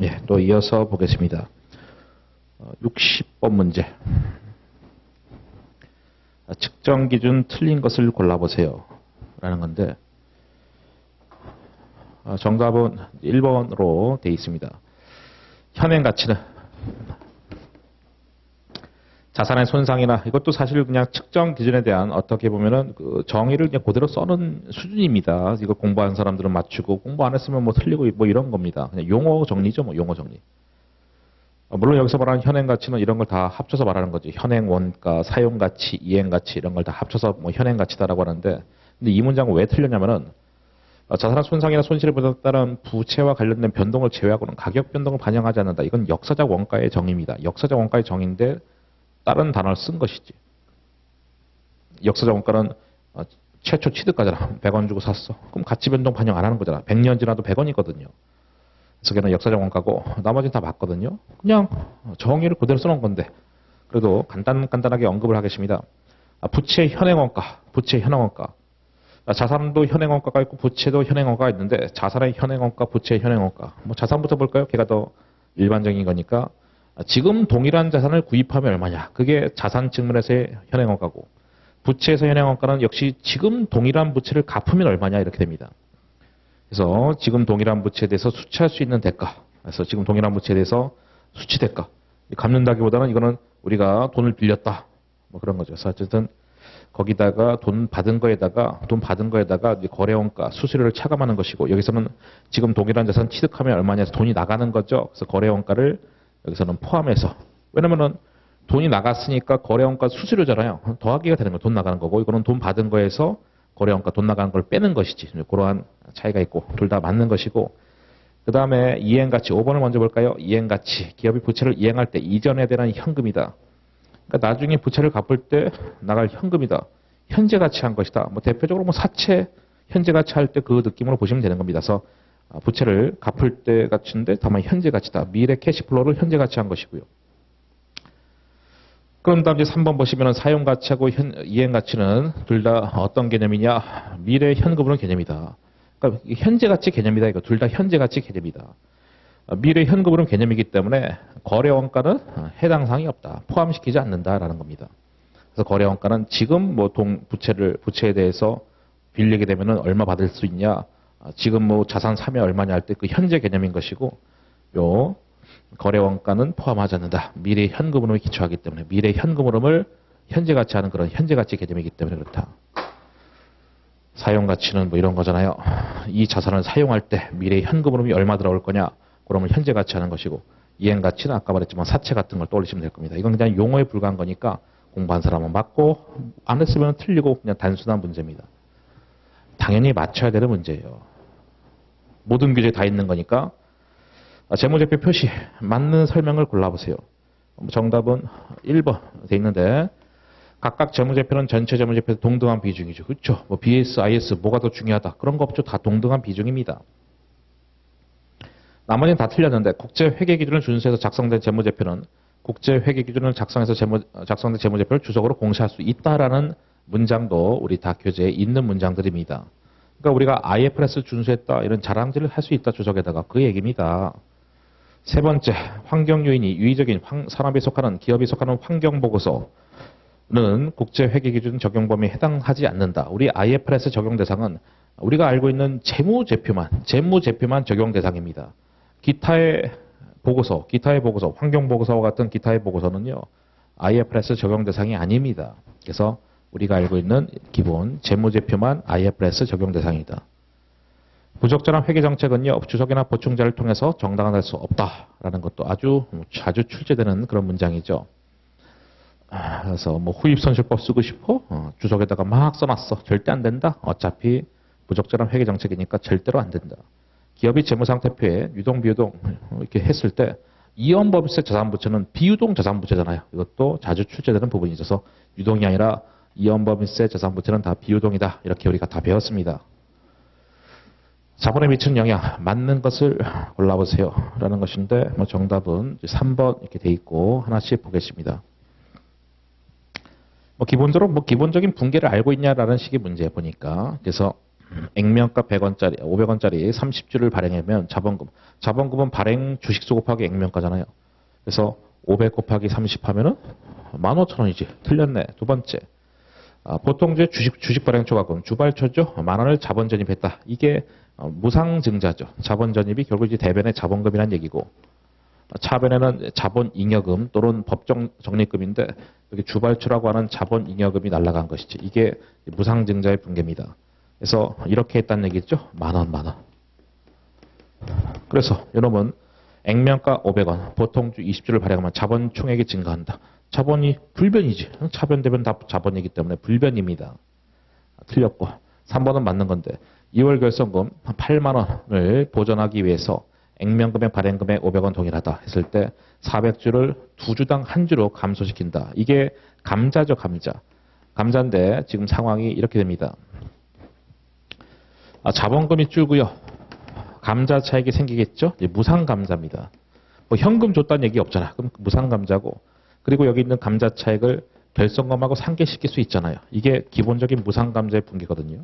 예, 또 이어서 보겠습니다. 60번 문제. 측정 기준 틀린 것을 골라보세요. 라는 건데, 정답은 1번으로 되어 있습니다. 현행 가치는 자산의 손상이나 이것도 사실 그냥 측정 기준에 대한 어떻게 보면은 그 정의를 그냥 그대로 써는 수준입니다. 이거 공부한 사람들은 맞추고 공부 안 했으면 뭐 틀리고 뭐 이런 겁니다. 그냥 용어 정리죠, 뭐 용어 정리. 물론 여기서 말하는 현행 가치는 이런 걸 다 합쳐서 말하는 거지. 현행 원가, 사용 가치, 이행 가치 이런 걸 다 합쳐서 뭐 현행 가치다라고 하는데, 근데 이 문장은 왜 틀렸냐면은 자산의 손상이나 손실에 따른 부채와 관련된 변동을 제외하고는 가격 변동을 반영하지 않는다. 이건 역사적 원가의 정의입니다. 역사적 원가의 정의인데 다른 단어를 쓴 것이지. 역사적 원가는 최초 취득가잖아. 100원 주고 샀어. 그럼 가치 변동 반영 안 하는 거잖아. 100년 지나도 100원이거든요. 그래서 걔는 역사적 원가고 나머지는 다 맞거든요. 그냥 정의를 그대로 써놓은 건데 그래도 간단하게 언급을 하겠습니다. 부채 현행 원가, 부채 현행 원가. 자산도 현행 원가가 있고 부채도 현행 원가가 있는데 자산의 현행 원가, 부채의 현행 원가. 뭐 자산부터 볼까요? 걔가 더 일반적인 거니까. 지금 동일한 자산을 구입하면 얼마냐. 그게 자산 측면에서의 현행 원가고 부채에서 현행 원가는 역시 지금 동일한 부채를 갚으면 얼마냐 이렇게 됩니다. 그래서 지금 동일한 부채에 대해서 수취할 수 있는 대가. 그래서 지금 동일한 부채에 대해서 수취 대가. 갚는다기보다는 이거는 우리가 돈을 빌렸다. 뭐 그런 거죠. 그래서 어쨌든 거기다가 돈 받은 거에다가 거래 원가, 수수료를 차감하는 것이고 여기서는 지금 동일한 자산 취득하면 얼마냐 해서 돈이 나가는 거죠. 그래서 거래 원가를 여기서는 포함해서. 왜냐면은 돈이 나갔으니까 거래원가 수수료잖아요. 더하기가 되는 거 돈 나가는 거고 이거는 돈 받은 거에서 거래원가 돈 나가는 걸 빼는 것이지. 그러한 차이가 있고 둘 다 맞는 것이고 그 다음에 이행가치 5번을 먼저 볼까요? 이행가치 기업이 부채를 이행할 때 이전에 대한 현금이다. 그러니까 나중에 부채를 갚을 때 나갈 현금이다. 현재 가치한 것이다. 뭐 대표적으로 뭐 사채 현재 가치 할 때 그 느낌으로 보시면 되는 겁니다. 그래서 부채를 갚을 때 가치인데 다만 현재 가치다. 미래 캐시플로우를 현재 가치한 것이고요. 그럼 다음 이제 3번 보시면 사용 가치하고 이행 가치는 둘 다 어떤 개념이냐? 미래 현금으로 개념이다. 그러니까 현재 가치 개념이다. 이거 둘 다 현재 가치 개념이다. 미래 현금으로 개념이기 때문에 거래 원가는 해당 사항이 없다. 포함시키지 않는다라는 겁니다. 그래서 거래 원가는 지금 뭐 부채에 대해서 빌리게 되면은 얼마 받을 수 있냐? 지금 뭐 자산 사면 얼마냐 할 때 그 현재 개념인 것이고 요 거래 원가는 포함하지 않는다. 미래 현금 흐름에 기초하기 때문에 미래 현금 흐름을 현재 가치하는 그런 현재 가치 개념이기 때문에 그렇다. 사용 가치는 뭐 이런 거잖아요. 이 자산을 사용할 때 미래 현금 흐름이 얼마 들어올 거냐? 그러면 현재 가치하는 것이고 이행 가치는 아까 말했지만 사채 같은 걸 떠올리시면 될 겁니다. 이건 그냥 용어에 불과한 거니까 공부한 사람은 맞고 안 했으면 틀리고 그냥 단순한 문제입니다. 당연히 맞춰야 되는 문제예요. 모든 규제에 다 있는 거니까 재무제표 표시 맞는 설명을 골라보세요. 정답은 1번 돼 있는데 각각 재무제표는 전체 재무제표에서 동등한 비중이죠. 그렇죠? 뭐 BS, IS 뭐가 더 중요하다. 그런 거 없죠. 다 동등한 비중입니다. 나머지는 다 틀렸는데 국제회계 기준을 준수해서 작성된 재무제표는 국제회계 기준을 작성해서 작성된 재무제표를 주석으로 공시할 수 있다라는 문장도 우리 다 교재에 있는 문장들입니다. 그러니까 우리가 IFRS 준수했다 이런 자랑질을 할 수 있다 주석에다가 그 얘기입니다. 세 번째, 환경 요인이 유의적인 산업에 속하는 기업에 속하는 환경보고서는 국제회계 기준 적용 범위에 해당하지 않는다. 우리 IFRS 적용 대상은 우리가 알고 있는 재무제표만 적용 대상입니다. 기타의 보고서, 환경보고서와 같은 기타의 보고서는요, IFRS 적용 대상이 아닙니다. 그래서 우리가 알고 있는 기본 재무제표만 IFRS 적용 대상이다. 부적절한 회계정책은요, 주석이나 보충자를 통해서 정당화될 수 없다라는 것도 아주 자주 출제되는 그런 문장이죠. 그래서 뭐 후입선실법 쓰고 싶어? 주석에다가 막 써놨어. 절대 안 된다. 어차피 부적절한 회계정책이니까 절대로 안 된다. 기업이 재무상태표에 유동, 비유동 이렇게 했을 때 이연법인세 자산부채는 비유동 자산부채잖아요. 이것도 자주 출제되는 부분이 있어서 유동이 아니라 이연법인세 자산부채는 다 비유동이다. 이렇게 우리가 다 배웠습니다. 자본에 미치는 영향, 맞는 것을 골라보세요. 라는 것인데, 뭐 정답은 3번 이렇게 돼 있고, 하나씩 보겠습니다. 기본적인 붕괴를 알고 있냐라는 식의 문제 보니까. 그래서 액면가 100원짜리, 500원짜리 30주를 발행하면 자본금은 발행 주식수 곱하기 액면가잖아요. 그래서 500 곱하기 30 하면은 15,000원이지. 틀렸네. 두 번째. 보통 이제 주식 발행 초과금, 주발초죠. 10,000원을 자본 전입했다. 이게 무상증자죠. 자본 전입이 결국 이제 대변의 자본금이라는 얘기고, 차변에는 자본 잉여금 또는 법정 적립금인데 여기 주발초라고 하는 자본 잉여금이 날아간 것이지. 이게 무상증자의 분계입니다. 그래서 이렇게 했다는 얘기죠. 10,000원. 그래서 이놈은 액면가 500원, 보통주 20주를 발행하면 자본 총액이 증가한다. 자본이 불변이지. 차변대변 다 자본이기 때문에 불변입니다. 틀렸고 3번은 맞는 건데 2월 결성금 8만원을 보전하기 위해서 액면금액 발행금액 500원 동일하다 했을 때 400주를 2주당 1주로 감소시킨다. 이게 감자죠. 감자인데 지금 상황이 이렇게 됩니다. 자본금이 줄고요. 감자 차익이 생기겠죠. 무상감자입니다. 뭐 현금 줬다는 얘기 없잖아. 그럼 무상감자고, 그리고 여기 있는 감자 차익을 결성금하고 상계시킬 수 있잖아요. 이게 기본적인 무상감자의 분계거든요.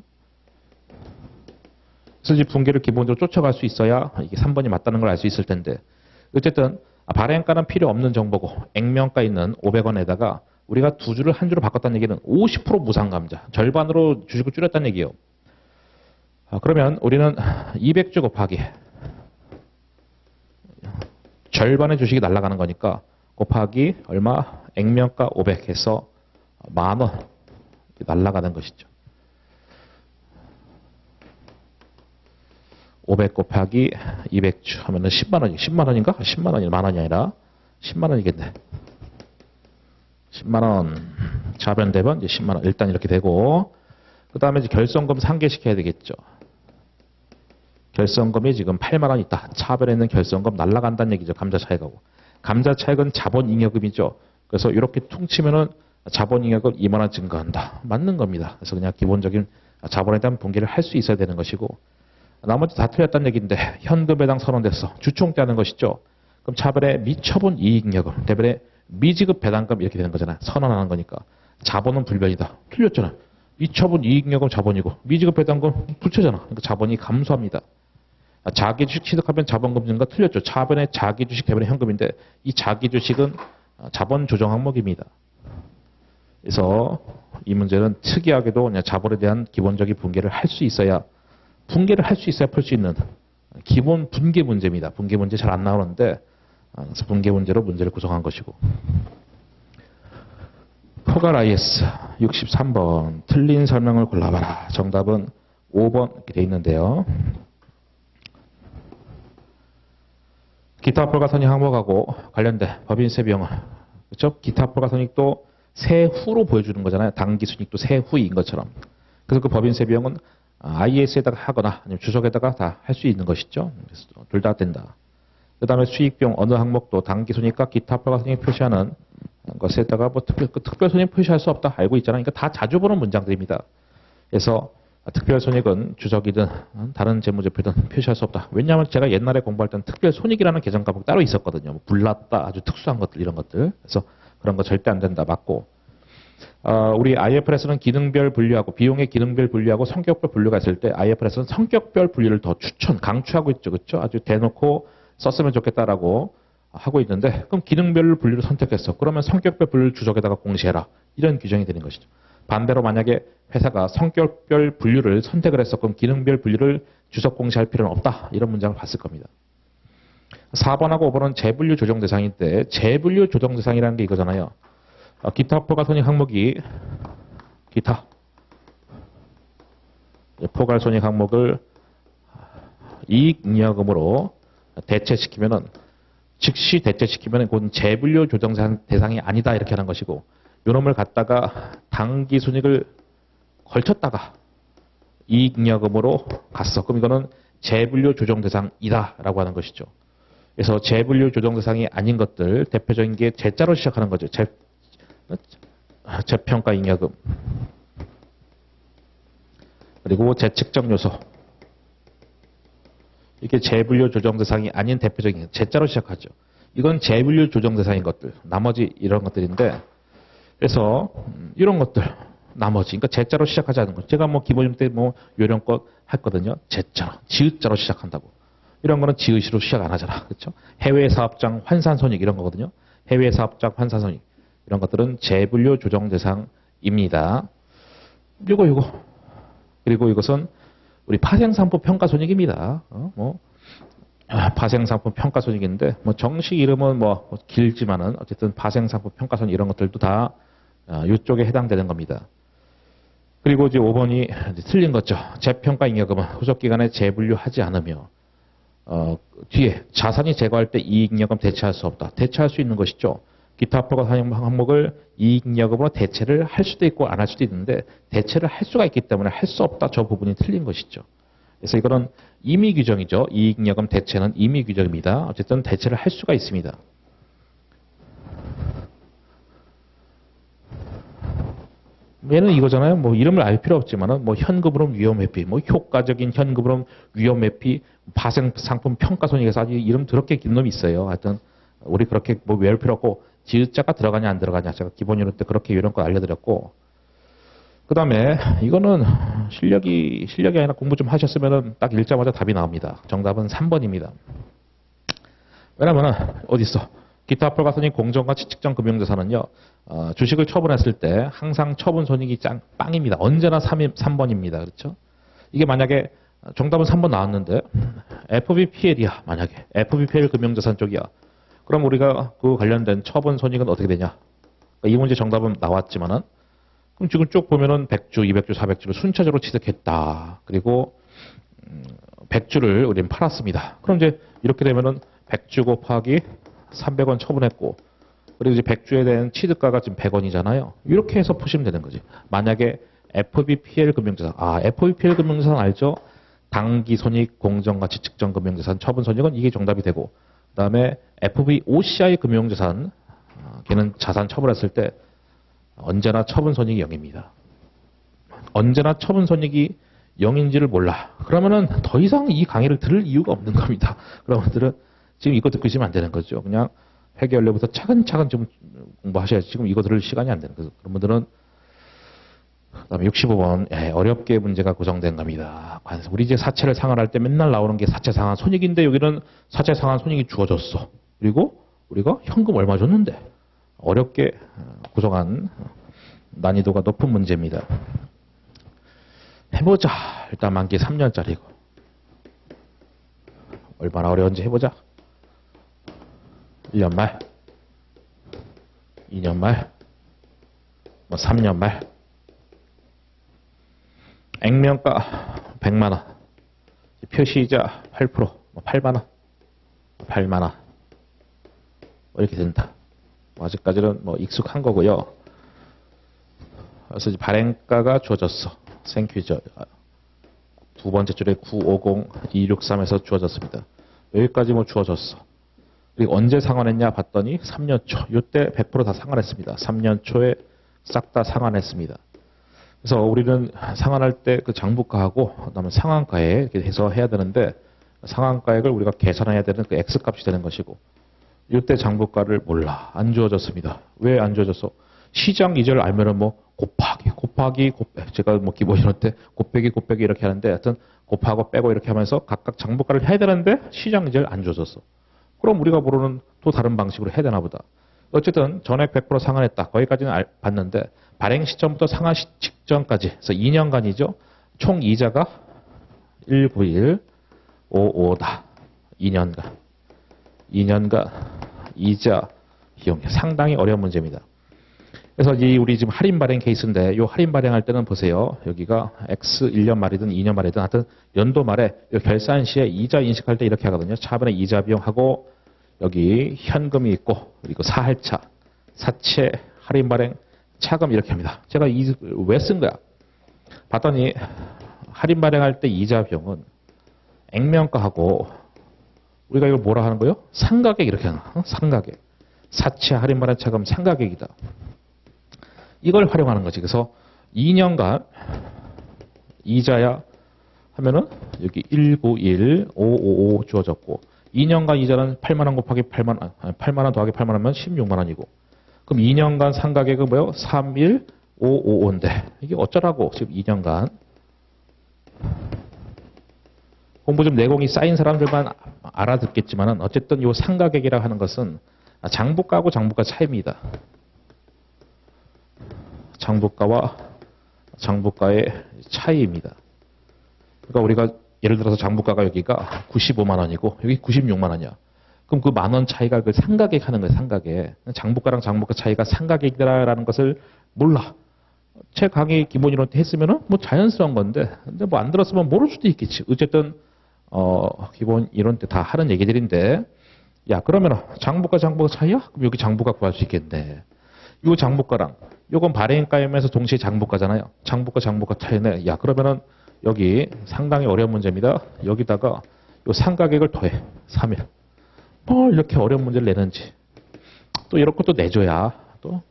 그래서 이 분계를 기본적으로 쫓아갈 수 있어야 이게 3번이 맞다는 걸 알 수 있을 텐데, 어쨌든 발행가는 필요 없는 정보고 액면가 있는 500원에다가 우리가 2주를 1주로 바꿨다는 얘기는 50% 무상감자, 절반으로 주식을 줄였다는 얘기예요. 그러면 우리는 200주 곱하기 절반의 주식이 날아가는 거니까 곱하기 얼마? 액면가 500 해서 10,000원 날아가는 것이죠. 500 곱하기 200주 하면은 10만원이 10만원인가? 10만원이 만원이 아니라 10만원이겠네. 10만원 자변 대변 이제 10만원 일단 이렇게 되고, 그 다음에 이제 결성금 상계시켜야 되겠죠. 결성금이 지금 8만원 있다. 차변에 있는 결성금 날라간다는 얘기죠. 감자 차익하고. 감자 차익은 자본잉여금이죠. 그래서 이렇게 퉁치면은 자본잉여금 2만원 증가한다. 맞는 겁니다. 그래서 그냥 기본적인 자본에 대한 분계를 할 수 있어야 되는 것이고, 나머지 다 틀렸다는 얘기인데 현금 배당 선언됐어. 주총때 하는 것이죠. 그럼 차변에 미처분 이익잉여금, 대변에 미지급 배당금 이렇게 되는 거잖아요. 선언하는 거니까. 자본은 불변이다. 틀렸잖아. 미처분 이익잉여금 자본이고 미지급 배당금 불체잖아. 그러니까 자본이 감소합니다. 자기 주식 취득하면 자본금 증가 틀렸죠. 차변에 자기 주식 대변에 현금인데 이 자기 주식은 자본 조정 항목입니다. 그래서 이 문제는 특이하게도 그냥 자본에 대한 기본적인 분계를 할 수 있어야 풀 수 있는 기본 분계 문제입니다. 분계 문제 잘 안 나오는데 그래서 분계 문제로 문제를 구성한 것이고. 포괄 IS 63번 틀린 설명을 골라봐라. 정답은 5번 이렇게 돼 있는데요. 기타 불가선익 항목하고 관련된 법인세 비용은, 그렇죠? 기타 불가선익도 세후로 보여주는 거잖아요. 당기순익도 세후인 것처럼. 그래서 그 법인세 비용은 IS에다가 하거나 아니면 주석에다가 다 할 수 있는 것이죠. 그래서 둘 다 된다. 그 다음에 수익비용 어느 항목도 당기순익과 기타 불가선익 표시하는 것에다가 뭐 특별손익 표시할 수 없다. 알고 있잖아요. 그러니까 다 자주 보는 문장들입니다. 그래서 특별손익은 주석이든 다른 재무제표든 표시할 수 없다. 왜냐하면 제가 옛날에 공부할 때는 특별손익이라는 계정 과목이 따로 있었거든요. 뭐 불났다, 아주 특수한 것들 이런 것들. 그래서 그런 거 절대 안 된다. 맞고. 우리 IFRS는 기능별 분류하고 비용의 기능별 분류하고 성격별 분류가 있을 때 IFRS는 성격별 분류를 더 강추하고 있죠. 그렇죠? 아주 대놓고 썼으면 좋겠다라고 하고 있는데, 그럼 기능별 분류를 선택했어. 그러면 성격별 분류를 주석에다가 공시해라. 이런 규정이 되는 것이죠. 반대로 만약에 회사가 성격별 분류를 선택을 했어. 그럼 기능별 분류를 주석 공시할 필요는 없다. 이런 문장을 봤을 겁니다. 4번하고 5번은 재분류 조정 대상인데 재분류 조정 대상이라는 게 이거잖아요. 기타 포괄손익 항목이 기타 포괄손익 항목을 이익잉여금으로 대체시키면은 즉시 대체시키면 그건 재분류 조정 대상이 아니다 이렇게 하는 것이고, 요놈을 갖다가 당기순익을 걸쳤다가 이익잉여금으로 갔어. 그럼 이거는 재분류 조정 대상이다 라고 하는 것이죠. 그래서 재분류 조정 대상이 아닌 것들 대표적인 게 재자로 시작하는 거죠. 재평가 잉여금, 그리고 재측정 요소. 이게 재분류 조정 대상이 아닌 대표적인 재자로 시작하죠. 이건 재분류 조정 대상인 것들, 나머지 이런 것들인데, 그래서 이런 것들 나머지. 그러니까 제자로 시작하지 않는 거죠. 제가 뭐 기본임 때 뭐 요령껏 했거든요. 제자로, 지읒자로 시작한다고. 이런 거는 지읒으로 시작 안 하잖아. 그렇죠? 해외 사업장 환산손익 이런 거거든요. 해외 사업장 환산손익. 이런 것들은 재분류 조정 대상입니다. 요거. 그리고 이것은 우리 파생상품 평가손익입니다. 파생상품 평가손익인데, 뭐 정식 이름은 뭐 길지만은 어쨌든 파생상품 평가손익 이런 것들도 다 이쪽에 해당되는 겁니다. 그리고 이제 5번이 틀린 거죠. 재평가 잉여금은 후속 기간에 재분류하지 않으며 뒤에 자산이 제거할 때 이익잉여금 대체할 수 없다. 대체할 수 있는 것이죠. 기타 합법과 항목을 이익잉여금으로 대체를 할 수도 있고 안 할 수도 있는데 대체를 할 수가 있기 때문에 할 수 없다. 저 부분이 틀린 것이죠. 그래서 이거는 임의 규정이죠. 이익잉여금 대체는 임의 규정입니다. 어쨌든 대체를 할 수가 있습니다. 얘는 이거잖아요. 뭐 이름을 알 필요 없지만은 뭐 현금으로 위험회피, 뭐 효과적인 현금으로 위험회피, 파생상품 평가손익에서 아주 이름 더럽게 긴 놈이 있어요. 하여튼 우리 그렇게 뭐 외울 필요 없고 지읒자가 들어가냐 안 들어가냐 제가 기본 요령 때 그렇게 요령껏 알려드렸고, 그 다음에 이거는 실력이 아니라 공부 좀 하셨으면은 딱 읽자마자 답이 나옵니다. 정답은 3번입니다. 왜냐면은 어디 있어? 기타 합법과 손익 공정가치 측정 금융자산은요, 주식을 처분했을 때 항상 처분 손익이 빵입니다. 언제나 3번입니다. 그렇죠? 이게 만약에 정답은 3번 나왔는데 FBPL이야. 만약에 FBPL 금융자산 쪽이야. 그럼 우리가 그 관련된 처분 손익은 어떻게 되냐? 그러니까 이 문제 정답은 나왔지만은 그럼 지금 쭉 보면은 100주, 200주, 400주를 순차적으로 취득했다. 그리고 100주를 우리는 팔았습니다. 그럼 이제 이렇게 되면은 100주 곱하기 300원 처분했고, 그리고 이제 100주에 대한 취득가가 지금 100원이잖아요. 이렇게 해서 푸시면 되는 거지. 만약에 FBPL 금융자산, FBPL 금융자산 알죠? 당기손익, 공정가치 측정 금융자산, 처분손익은 이게 정답이 되고, 그 다음에 FBOCI 금융자산, 걔는 자산 처분했을 때 언제나 처분손익이 0입니다. 언제나 처분손익이 0인지를 몰라. 그러면은 더 이상 이 강의를 들을 이유가 없는 겁니다. 여러분들은 지금 이거 듣고 있으면 안 되는 거죠. 그냥 회계 원래부터 차근차근 좀 공부하셔야지. 지금 이거 들을 시간이 안 되는 거죠. 그런 분들은 그다음에 65번 어렵게 문제가 구성된 겁니다. 우리 이제 사채를 상환할 때 맨날 나오는 게 사채 상환 손익인데 여기는 사채 상환 손익이 주어졌어. 그리고 우리가 현금 얼마 줬는데 어렵게 구성한 난이도가 높은 문제입니다. 해보자. 일단 만기 3년짜리고 얼마나 어려운지 해보자. 1년 말, 2년 말, 뭐 3년 말. 액면가 100만 원, 표시이자 8%, 뭐 8만 원, 8만 원 이렇게 된다. 아직까지는 뭐 익숙한 거고요. 그래서 이제 발행가가 주어졌어. 생큐죠. 두 번째 줄에 950263에서 주어졌습니다. 여기까지 뭐 주어졌어. 그리고 언제 상환했냐 봤더니 3년 초. 이때 100% 다 상환했습니다. 3년 초에 싹 다 상환했습니다. 그래서 우리는 상환할 때 그 장부가하고 그다음에 상환가액 이렇게 해서 해야 되는데 상환가액을 우리가 계산해야 되는 그 X값이 되는 것이고 이때 장부가를 몰라. 안 주어졌습니다. 왜 안 주어졌어? 시장 이자를 알면은 뭐 곱하기 제가 뭐 기본 이럴 때 곱빼기 이렇게 하는데 하여튼 곱하고 빼고 이렇게 하면서 각각 장부가를 해야 되는데 시장 이자를 안 줘줬어. 그럼 우리가 모르는 또 다른 방식으로 해야 되나 보다. 어쨌든 전액 100% 상환했다. 거기까지는 봤는데 발행 시점부터 상환 직전까지 그래서 2년간이죠. 총 이자가 19155다. 2년간 이자 비용 상당히 어려운 문제입니다. 그래서 우리 지금 할인 발행 케이스인데 이 할인 발행할 때는 보세요. 여기가 X 1년 말이든 2년 말이든 하여튼 연도 말에 결산 시에 이자 인식할 때 이렇게 하거든요. 차변에 이자 비용하고 여기 현금이 있고 그리고 사할차, 사채, 할인 발행, 차금 이렇게 합니다. 제가 왜 쓴 거야? 봤더니 할인 발행할 때 이자 비용은 액면가하고 우리가 이걸 뭐라 하는 거예요? 상가액 이렇게 하는 거야. 상가액. 사채, 할인 발행, 차금 상가액이다. 이걸 활용하는 거지. 그래서 2년간 이자야 하면은 여기 191555 주어졌고 2년간 이자는 8만 원 곱하기 8만 원 더하기 8만 원이면 16만 원이고 그럼 2년간 상가액은 뭐예요? 3155 555인데 이게 어쩌라고 지금 2년간 공부 좀 내공이 쌓인 사람들만 알아듣겠지만은 어쨌든 이 상가객이라 하는 것은 장부가하고 장부가 차이입니다. 장부가와 장부가의 차이입니다. 그러니까 우리가 예를 들어서 장부가가 여기가 95만 원이고 여기 96만 원이야. 그럼 그 만 원 차이가 그 상가객 하는 거예요. 상가객. 장부가랑 장부가 차이가 상가객이라는 것을 몰라. 제 강의 기본 이론 때 했으면은 뭐 자연스러운 건데 근데 뭐 안 들었으면 모를 수도 있겠지. 어쨌든 기본 이론 때 다 하는 얘기들인데 야 그러면은 장부가 장부가 차이야? 그럼 여기 장부가 구할 수 있겠네. 요 장부가랑 요건 발행가이면서 동시에 장부가잖아요. 장부가 장부가 차이네. 야 그러면은 여기 상당히 어려운 문제입니다. 여기다가 요 상가객을 더해 3일. 뭘 이렇게 어려운 문제를 내는지 또 이런 것도 내줘야 또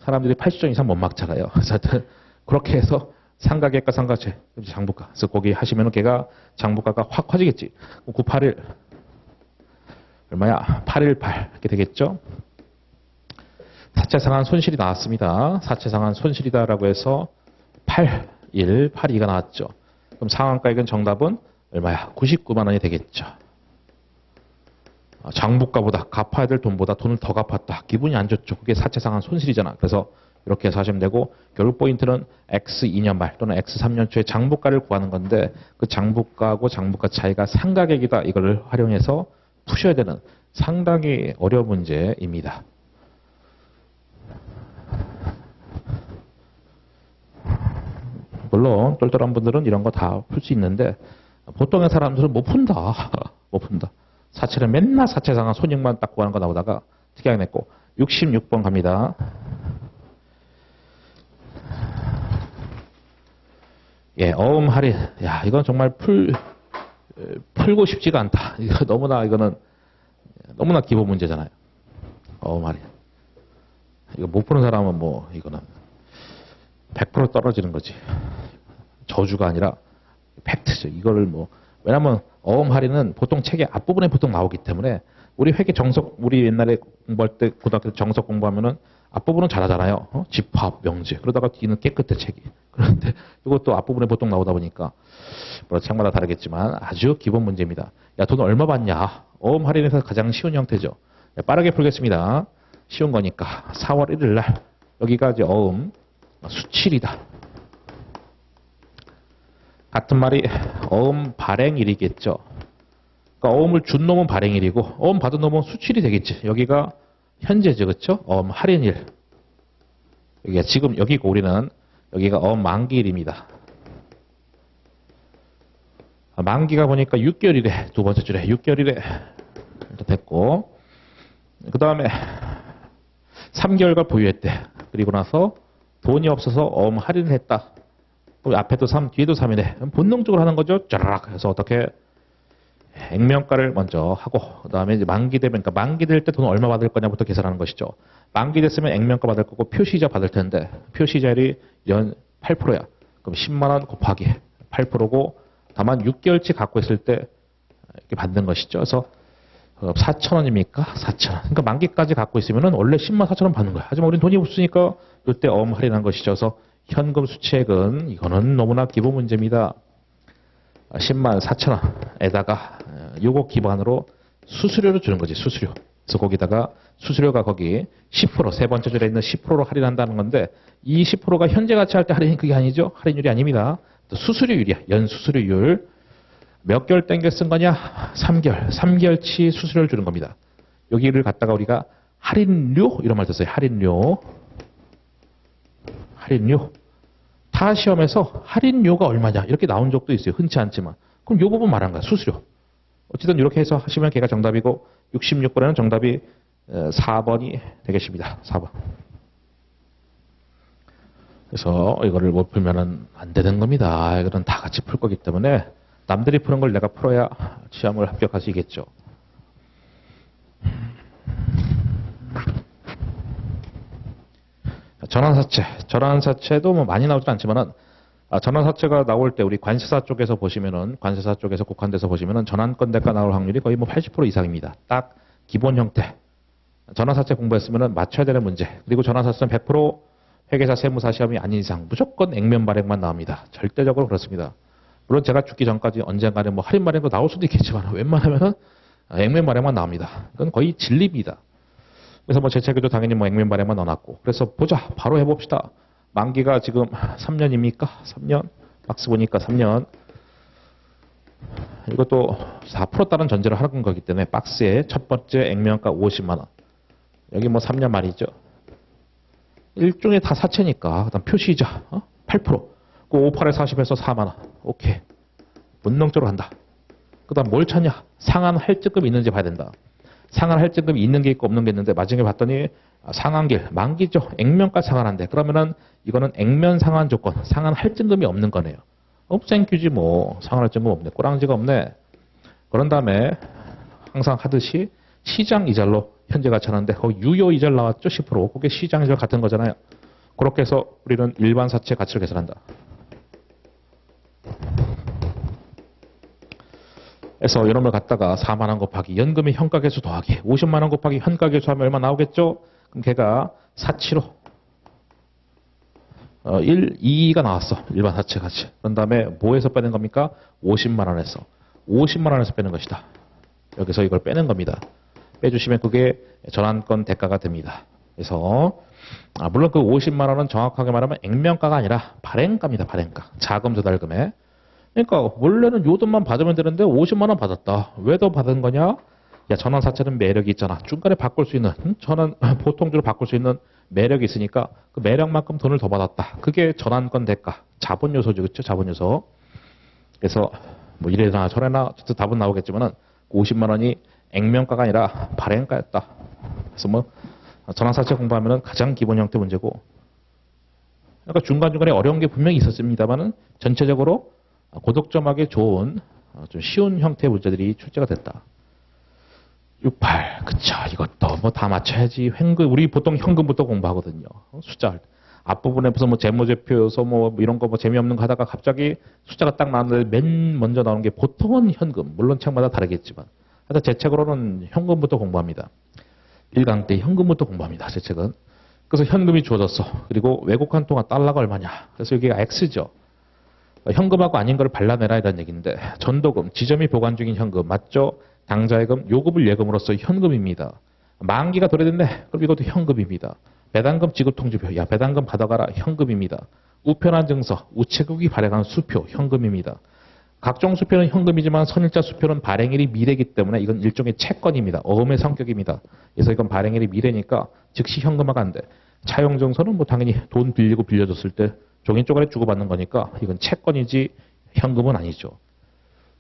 사람들이 80점 이상 못 막잖아요. 그래서 하여튼 그렇게 해서 상가객과 상가채 장부가. 그래서 거기 하시면은 걔가 장부가가 확 커지겠지. 981 얼마야? 818 이렇게 되겠죠. 사채상한 손실이 나왔습니다. 사채상한 손실이다라고 해서 8182가 나왔죠. 그럼 상한가액은 정답은 얼마야? 99만 원이 되겠죠. 장부가보다 갚아야 될 돈보다 돈을 더 갚았다. 기분이 안 좋죠. 그게 사채상한 손실이잖아. 그래서 이렇게 해서 하시면 되고 결국 포인트는 X 2년 말 또는 X 3년 초에 장부가를 구하는 건데 그 장부가하고 장부가 차이가 상가객이다. 이걸 활용해서 푸셔야 되는 상당히 어려운 문제입니다. 물론 똘똘한 분들은 이런 거 다 풀 수 있는데 보통의 사람들은 못 푼다. 못 푼다. 사채는 맨날 사채상한 손익만 딱 구하는 거 나오다가 특이하게 냈고 66번 갑니다. 예, 어음 할인. 야, 이건 정말 풀고 싶지가 않다. 이거 이거는 너무나 기본 문제잖아요. 어음 할인. 이거 못 푸는 사람은 뭐 이거는 100% 떨어지는 거지. 저주가 아니라 팩트죠. 이거를 뭐 왜냐면 어음 할인은 보통 책의 앞부분에 보통 나오기 때문에 우리 회계 정석 우리 옛날에 공부할 때 고등학교 때 정석 공부하면은 앞부분은 잘하잖아요. 집합, 명제. 그러다가 뒤는 깨끗해 책이. 그런데 이것도 앞부분에 보통 나오다 보니까 뭐 책마다 다르겠지만 아주 기본 문제입니다. 야, 돈 얼마 받냐? 어음 할인에서 가장 쉬운 형태죠. 빠르게 풀겠습니다. 쉬운 거니까 4월 1일 날 여기가 이제 어음 수칠이다. 같은 말이 어음 발행일이겠죠. 그러니까 어음을 준 놈은 발행일이고 어음 받은 놈은 수칠이 되겠지. 여기가 현재죠. 그렇죠? 어음 할인일. 여기가 지금 여기고 우리는 여기가 어음 만기일입니다. 만기가 보니까 6개월이래. 두 번째 줄에 6개월이래. 일단 됐고 그 다음에 3개월간 보유했대. 그리고 나서 돈이 없어서 어음 할인을 했다. 앞에도 3, 뒤에도 3이네. 본능적으로 하는 거죠. 짜라락 해서 어떻게 액면가를 먼저 하고 그 다음에 이제 만기 되면 그러니까 만기 될 때 돈 얼마 받을 거냐부터 계산하는 것이죠. 만기 됐으면 액면가 받을 거고 표시이자 받을 텐데 표시이자율이 연 8%야. 그럼 10만 원 곱하기 8%고 다만 6개월치 갖고 있을 때 이렇게 받는 것이죠. 그래서 4,000원입니까? 4,000원. 그러니까 만기까지 갖고 있으면은 원래 10만 4,000원 받는 거야. 하지만 우리는 돈이 없으니까 이때 어음 할인한 것이죠. 그래서 현금 수취액은 이거는 너무나 기본 문제입니다. 10만 4,000원에다가 요거 기반으로 수수료를 주는 거지. 수수료. 그래서 거기다가 수수료가 거기 10% 세 번째 줄에 있는 10%로 할인한다는 건데 이 10%가 현재 가치 할 때 할인이 그게 아니죠. 할인율이 아닙니다. 또 수수료율이야. 연수수료율. 몇 개월 땡겨 쓴 거냐? 3개월. 3개월치 수수료를 주는 겁니다. 여기를 갖다가 우리가 할인료 이런 말 썼어요. 할인료. 할인료. 타 시험에서 할인료가 얼마냐 이렇게 나온 적도 있어요. 흔치 않지만. 그럼 요 부분 말한 거야. 수수료. 어쨌든 이렇게 해서 하시면 걔가 정답이고 66번에는 정답이 4번이 되겠습니다. 4번. 그래서 이거를 못 풀면은 안 되는 겁니다. 이거는 다 같이 풀 거기 때문에 남들이 푸는 걸 내가 풀어야 시험을 합격할 수 있겠죠. 전환사채. 전환사채도 뭐 많이 나오진 않지만은 전환사채가 나올 때 우리 관세사 쪽에서 보시면은 관세사 쪽에서 국한돼서 보시면은 전환권 대가 나올 확률이 거의 뭐 80% 이상입니다. 딱 기본 형태. 전환사채 공부했으면은 맞춰야 되는 문제. 그리고 전환사채는 100% 회계사 세무사 시험이 아닌 이상 무조건 액면 발행만 나옵니다. 절대적으로 그렇습니다. 물론 제가 죽기 전까지 언젠가는 뭐 할인 발행도 나올 수도 있겠지만 웬만하면은 액면 발행만 나옵니다. 이건 거의 진리입니다. 그래서 뭐 제 책에도 당연히 뭐 액면 발행만 넣어놨고 그래서 보자 바로 해봅시다. 만기가 지금 3년입니까? 3년? 박스 보니까 3년. 이것도 4%다는 전제를 하는 거기 때문에 박스에 첫 번째 액면가 50만 원. 여기 뭐 3년 말이죠. 일종의 다 사채니까 그다음 표시이자 8%. 그 58에 40에서 4만 원. 오케이. 본능적으로 한다. 그다음 뭘 찾냐? 상한 할증금이 있는지 봐야 된다. 상한 할증금이 있는 게 있고 없는 게 있는데 마지막에 봤더니 상한길, 만기죠. 액면가 상한한데 그러면은 이거는 액면 상한 조건, 상한 할증금이 없는 거네요. 땡큐지 뭐 상한 할증금 없네. 꼬랑지가 없네. 그런 다음에 항상 하듯이 시장 이자로 현재 가치하는데 거기 유효 이자를 나왔죠. 10%. 그게 시장 이자 같은 거잖아요. 그렇게 해서 우리는 일반 사채 가치를 계산한다. 그래서 이놈을 갖다가 4만 원 곱하기 연금의 현가계수 더하기 50만 원 곱하기 현가계수 하면 얼마 나오겠죠? 그럼 걔가 사치로 1, 2가 나왔어. 일반 사채 가치. 그런 다음에 뭐에서 빼는 겁니까? 50만 원에서. 50만 원에서 빼는 것이다. 여기서 이걸 빼는 겁니다. 빼주시면 그게 전환권 대가가 됩니다. 그래서 물론 그 50만 원은 정확하게 말하면 액면가가 아니라 발행가입니다. 발행가. 자금 조달금에. 그러니까 원래는 요 돈만 받으면 되는데 50만 원 받았다. 왜 더 받은 거냐? 야, 전환사채는 매력이 있잖아. 중간에 바꿀 수 있는 전환 보통주로 바꿀 수 있는 매력이 있으니까 그 매력만큼 돈을 더 받았다. 그게 전환권 대가. 자본 요소죠. 그렇죠? 자본 요소. 그래서 뭐 이래나 저래나 어쨌든 답은 나오겠지만은 50만 원이 액면가가 아니라 발행가였다. 그래서 뭐 전환사채 공부하면은 가장 기본 형태 문제고 그러니까 중간중간에 어려운 게 분명히 있었습니다만은 전체적으로 고득점하기 좋은 좀 쉬운 형태의 문제들이 출제가 됐다. 68. 그쵸. 이것도 뭐 다 맞춰야지. 현금, 우리 보통 현금부터 공부하거든요. 숫자. 앞부분에 무슨 뭐 재무제표여서 뭐 이런 거 뭐 재미없는 거 하다가 갑자기 숫자가 딱 나왔는데 맨 먼저 나오는 게 보통은 현금. 물론 책마다 다르겠지만. 하여튼 제 책으로는 현금부터 공부합니다. 1강 때 현금부터 공부합니다. 제 책은. 그래서 현금이 주어졌어. 그리고 외국환 통화 달러가 얼마냐. 그래서 여기가 X죠. 현금하고 아닌 걸 발라내라 이런 얘기인데 전도금, 지점이 보관 중인 현금 맞죠? 당좌예금, 요금을 예금으로써 현금입니다. 만기가 도래됐네. 그럼 이것도 현금입니다. 배당금 지급 통지표, 야 배당금 받아가라 현금입니다. 우편한 증서, 우체국이 발행한 수표 현금입니다. 각종 수표는 현금이지만 선일자 수표는 발행일이 미래이기 때문에 이건 일종의 채권입니다. 어음의 성격입니다. 그래서 이건 발행일이 미래니까 즉시 현금화가 안 돼. 차용 증서는 뭐 당연히 돈 빌리고 빌려줬을 때 종이 쪼가리 주고받는 거니까 이건 채권이지 현금은 아니죠.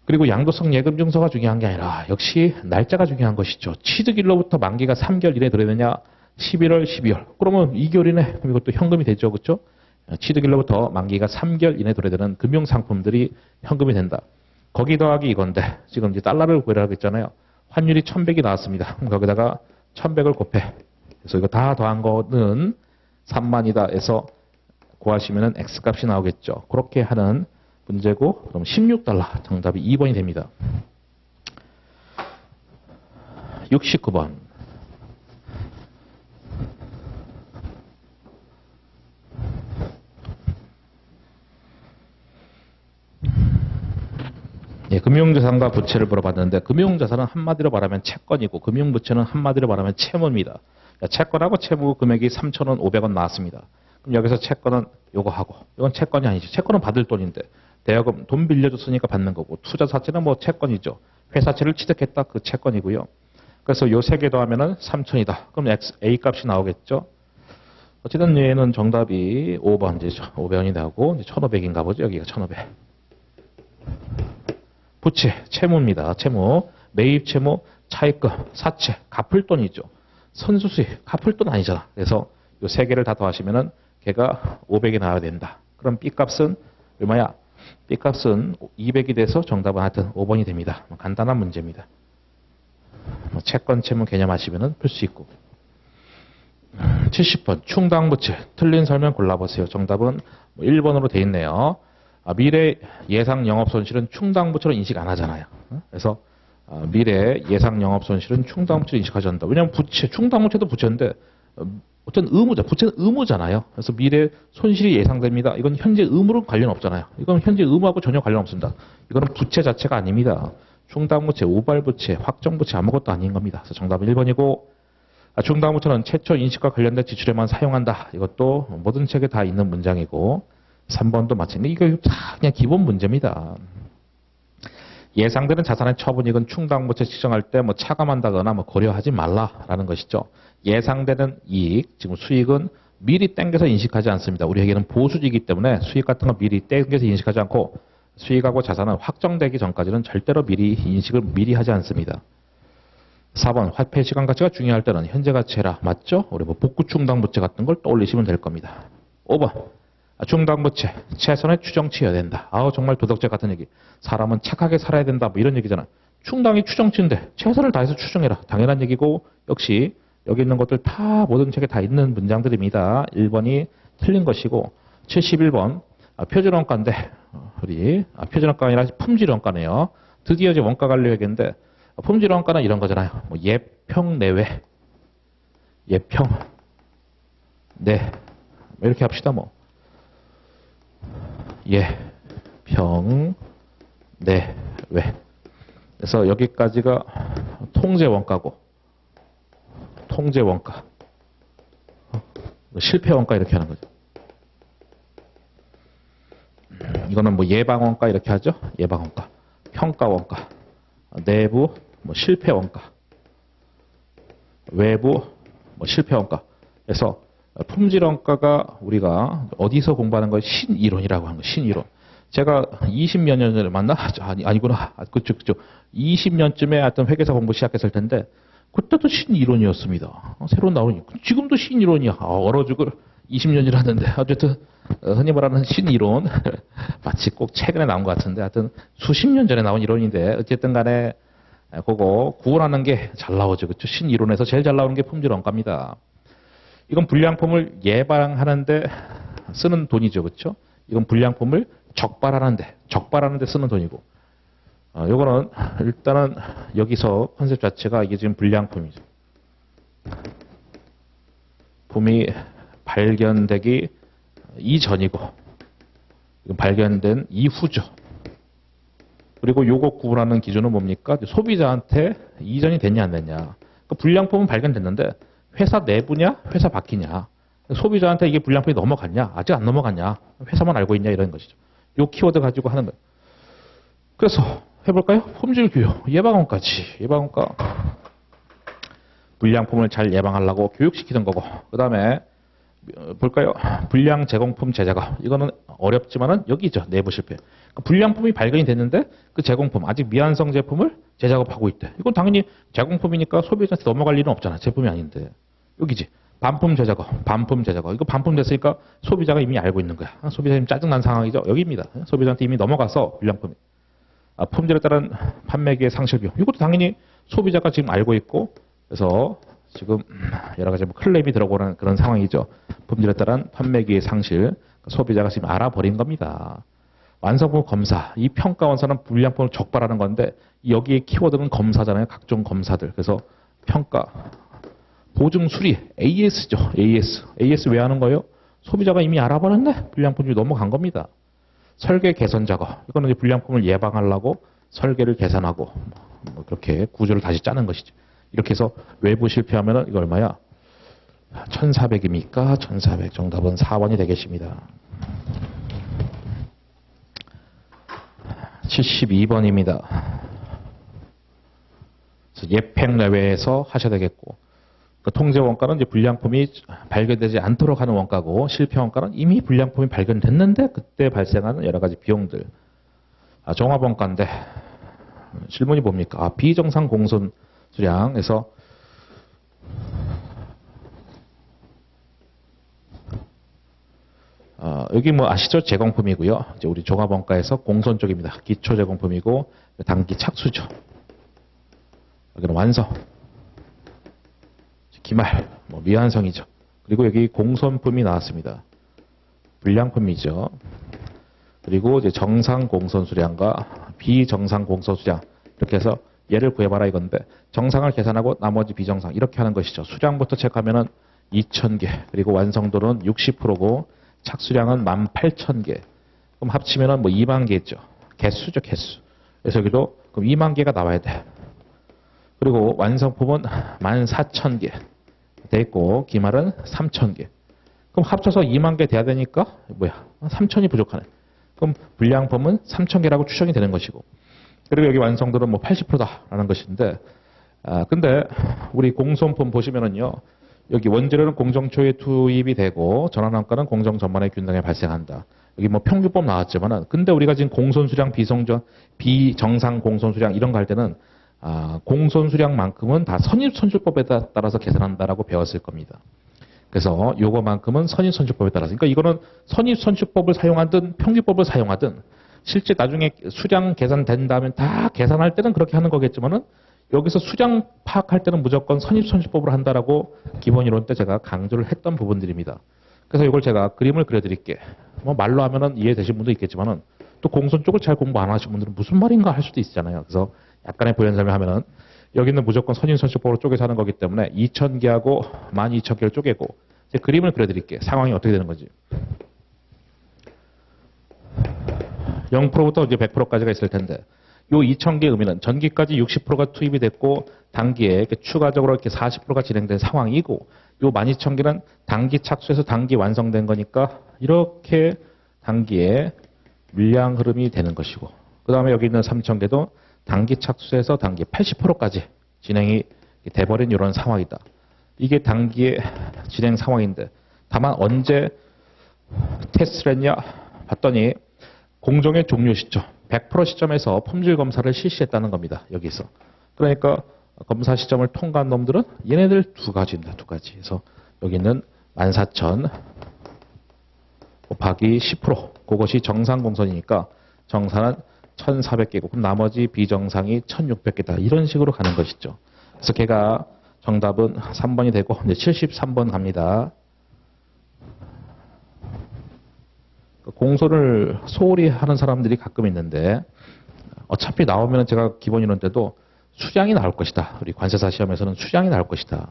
그리고 양도성 예금 증서가 중요한 게 아니라 역시 날짜가 중요한 것이죠. 취득일로부터 만기가 3개월 이내에 들어야 11월, 12월. 그러면 2개월 이내 그럼 이것도 현금이 되죠. 그렇죠? 취득일로부터 만기가 3개월 이내에 들어야 금융상품들이 현금이 된다. 거기 더하기 이건데 지금 이제 달러를 구해라고 했잖아요. 환율이 1100이 나왔습니다. 그럼 거기다가 1100을 곱해. 그래서 이거 다 더한 거는 3만이다 해서 구하시면 X값이 나오겠죠. 그렇게 하는 문제고 그럼 16달러 정답이 2번이 됩니다. 69번. 예, 금융자산과 부채를 물어봤는데 금융자산은 한마디로 말하면 채권이고 금융부채는 한마디로 말하면 채무입니다. 채권하고 채무 금액이 3,000원, 500원 나왔습니다. 그럼 여기서 채권은 요거 하고 이건 채권이 아니죠. 채권은 받을 돈인데 대여금 돈 빌려줬으니까 받는 거고 투자사채는 뭐 채권이죠. 회사채를 취득했다 그 채권이고요. 그래서 요 세 개 더하면은 3,000이다. 그럼 A 값이 나오겠죠. 어쨌든 얘는 정답이 5번 이제 500원이 나오고 1,500인가 보죠. 여기가 1,500. 부채, 채무입니다. 채무, 매입 채무, 차입금, 사채, 갚을 돈이죠. 선수수익, 갚을 돈 아니잖아. 그래서 요 세 개를 다 더하시면은 걔가 500이 나와야 된다. 그럼 B 값은 얼마야? B 값은 200이 돼서 정답은 하여튼 5번이 됩니다. 간단한 문제입니다. 채권, 채무 개념 하시면은 풀 수 있고. 70번 충당부채 틀린 설명 골라보세요. 정답은 1번으로 돼 있네요. 미래 예상 영업손실은 충당부채로 인식 안 하잖아요. 그래서 미래 예상 영업손실은 충당부채로 인식하지 않는다. 왜냐하면 부채, 충당부채도 부채인데 어떤 의무자, 부채는 의무잖아요. 그래서 미래 손실이 예상됩니다. 이건 현재 의무랑 관련 없잖아요. 이건 현재 의무하고 전혀 관련 없습니다. 이거는 부채 자체가 아닙니다. 충당부채, 우발부채, 확정부채 아무것도 아닌 겁니다. 그래서 정답은 1번이고 충당부채는 최초 인식과 관련된 지출에만 사용한다. 이것도 모든 책에 다 있는 문장이고 3번도 마찬가지. 이거 다 그냥 기본 문제입니다. 예상되는 자산의 처분이익은 충당부채 측정할 때 뭐 차감한다거나 뭐 고려하지 말라라는 것이죠. 예상되는 이익, 지금 수익은 미리 땡겨서 인식하지 않습니다. 우리에게는 보수이기 때문에 수익 같은 거 미리 땡겨서 인식하지 않고 수익하고 자산은 확정되기 전까지는 절대로 인식을 미리 하지 않습니다. 4번 화폐 시간 가치가 중요할 때는 현재 가치라 맞죠? 우리 뭐 복구 충당부채 같은 걸 떠올리시면 될 겁니다. 5번 충당부채 최선의 추정치여야 된다. 정말 도덕적 같은 얘기. 사람은 착하게 살아야 된다. 뭐 이런 얘기잖아. 충당이 추정치인데 최선을 다해서 추정해라. 당연한 얘기고 역시 여기 있는 것들 다 모든 책에 다 있는 문장들입니다. 1번이 틀린 것이고 71번 표준원가인데 우리 표준원가가 아니라 품질원가네요. 드디어 이제 원가 관리 회계인데 품질원가는 이런 거잖아요. 뭐 예평 내외 예평 네 이렇게 합시다. 뭐 예평 내외 그래서 여기까지가 통제원가고 통제원가 실패원가 이렇게 하는 거죠. 이거는 뭐 예방원가 이렇게 하죠. 예방원가 평가원가 내부 뭐 실패원가 외부 뭐 실패원가 그래서 품질원가가 우리가 어디서 공부하는 거예요? 신이론이라고 하는 거예요. 신이론. 제가 20몇 년 전에 맞나? 아니구나. 그쪽. 20년쯤에 하여튼 회계사 공부 시작했을 텐데 그때도 신이론이었습니다. 새로 나오니 지금도 신이론이야. 얼어 죽을 20년이라는데 어쨌든 흔히 말하는 신이론 마치 꼭 최근에 나온 것 같은데 하여튼 수십 년 전에 나온 이론인데 어쨌든 간에 그거 구원하는 게 잘 나오죠. 그렇죠? 신이론에서 제일 잘 나오는 게 품질원가입니다. 이건 불량품을 예방하는데 쓰는 돈이죠. 그렇죠? 이건 불량품을 적발하는데 쓰는 돈이고 요거는 일단은 여기서 컨셉 자체가 이게 지금 불량품이죠. 품이 발견되기 이전이고 이건 발견된 이후죠. 그리고 요거 구분하는 기준은 뭡니까? 소비자한테 이전이 됐냐 안 됐냐. 그러니까 불량품은 발견됐는데 회사 내부냐 회사 밖이냐. 소비자한테 이게 불량품이 넘어갔냐 아직 안 넘어갔냐 회사만 알고 있냐 이런 것이죠. 요 키워드 가지고 하는 거예요. 그래서 해볼까요? 품질교육 예방원까지 예방원가 불량품을 잘 예방하려고 교육시키는 거고 그 다음에 볼까요? 불량 제공품 재작업 이거는 어렵지만은 여기죠. 내부 실패. 그러니까 불량품이 발견이 됐는데 그 제공품 아직 미완성 제품을 재작업하고 있대. 이건 당연히 제공품이니까 소비자한테 넘어갈 일은 없잖아. 제품이 아닌데 여기지. 반품 재작업. 이거 반품 됐으니까 소비자가 이미 알고 있는 거야. 소비자 이미 짜증난 상황이죠. 여기입니다. 소비자한테 이미 넘어가서 불량품이. 품질에 따른 판매기의 상실 비용. 이것도 당연히 소비자가 지금 알고 있고 그래서 지금 여러 가지 뭐 클레임이 들어오는 그런 상황이죠. 품질에 따른 판매기의 상실. 소비자가 지금 알아버린 겁니다. 완성품 검사. 이 평가원서는 불량품을 적발하는 건데 여기에 키워드는 검사잖아요. 각종 검사들. 그래서 평가. 보증 수리. AS죠. AS 왜 하는 거예요? 소비자가 이미 알아버렸네. 불량품이 넘어간 겁니다. 설계 개선 작업. 이거는 이제 불량품을 예방하려고 설계를 개선하고 뭐 그렇게 구조를 다시 짜는 것이죠. 이렇게 해서 외부 실패하면 이거 얼마야? 1400입니까? 1400. 정답은 4번이 되겠습니다. 72번입니다. 예평 내외에서 하셔야 되겠고 그 통제 원가는 이제 불량품이 발견되지 않도록 하는 원가고 실패 원가는 이미 불량품이 발견됐는데 그때 발생하는 여러 가지 비용들. 종합 원가인데 질문이 뭡니까? 비정상 공손 수량에서 여기 뭐 아시죠? 제공품이고요. 이제 우리 종합 원가에서 공손 쪽입니다. 기초 제공품이고 단기 착수죠. 여기는 완성. 기말, 뭐 미완성이죠. 그리고 여기 공손품이 나왔습니다. 불량품이죠. 그리고 이제 정상 공손 수량과 비정상 공손 수량 이렇게 해서 얘를 구해봐라 이건데 정상을 계산하고 나머지 비정상 이렇게 하는 것이죠. 수량부터 체크하면은 2,000개, 그리고 완성도는 60%고 착수량은 18,000개. 그럼 합치면은 뭐 2만 개죠. 개수죠, 개수. 그래서 여기도 그럼 2만 개가 나와야 돼. 그리고 완성품은 14,000개 돼 있고 기말은 3,000개. 그럼 합쳐서 2만 개 돼야 되니까 뭐야? 3,000이 부족하네. 그럼 불량품은 3,000개라고 추정이 되는 것이고. 그리고 여기 완성도는 뭐 80%다라는 것인데, 근데 우리 공손품 보시면은요, 여기 원재료는 공정초에 투입이 되고 전환원가는 공정 전반의 균등에 발생한다. 여기 뭐 평균법 나왔지만은, 근데 우리가 지금 공손수량 비정상 공손수량 이런 거 할 때는 공손수량만큼은 다 선입선출법에 따라서 계산한다라고 배웠을 겁니다. 그래서 요거만큼은 선입선출법에 따라서. 그러니까 이거는 선입선출법을 사용하든 평균법을 사용하든 실제 나중에 수량 계산된 다음에 다 계산할 때는 그렇게 하는 거겠지만은 여기서 수량 파악할 때는 무조건 선입선출법으로 한다라고 기본 이론 때 제가 강조를 했던 부분들입니다. 그래서 이걸 제가 그림을 그려드릴게. 뭐 말로 하면은 이해되신 분도 있겠지만은 또 공손 쪽을 잘 공부 안 하신 분들은 무슨 말인가 할 수도 있잖아요. 그래서 약간의 부연 설명하면은 여기는 무조건 선입선출법으로 쪼개서 하는 거기 때문에 2,000개하고 12,000개를 쪼개고 이제 그림을 그려드릴게. 상황이 어떻게 되는 건지. 0%부터 이제 100%까지가 있을 텐데 요 2,000개 의미는 전기까지 60%가 투입이 됐고 단기에 이렇게 추가적으로 이렇게 40%가 진행된 상황이고 요 12,000개는 단기 착수해서 단기 완성된 거니까 이렇게 단기에 물량 흐름이 되는 것이고 그 다음에 여기 있는 3,000개도 단기 착수해서 단기 80%까지 진행이 돼버린 이런 상황이다. 이게 단기의 진행 상황인데 다만 언제 테스트를 했냐 봤더니 공정의 종료 시점 100% 시점에서 품질 검사를 실시했다는 겁니다. 여기서. 그러니까 검사 시점을 통과한 놈들은 얘네들 두 가지입니다. 두 가지. 그래서 여기는 14,000 곱하기 10%. 그것이 정상 공선이니까 정산은 1,400개고 그럼 나머지 비정상이 1,600개다. 이런 식으로 가는 것이죠. 그래서 걔가 정답은 3번이 되고 이제 73번 갑니다. 공소를 소홀히 하는 사람들이 가끔 있는데 어차피 나오면 제가 기본 이론 때도 수량이 나올 것이다. 우리 관세사 시험에서는 수량이 나올 것이다.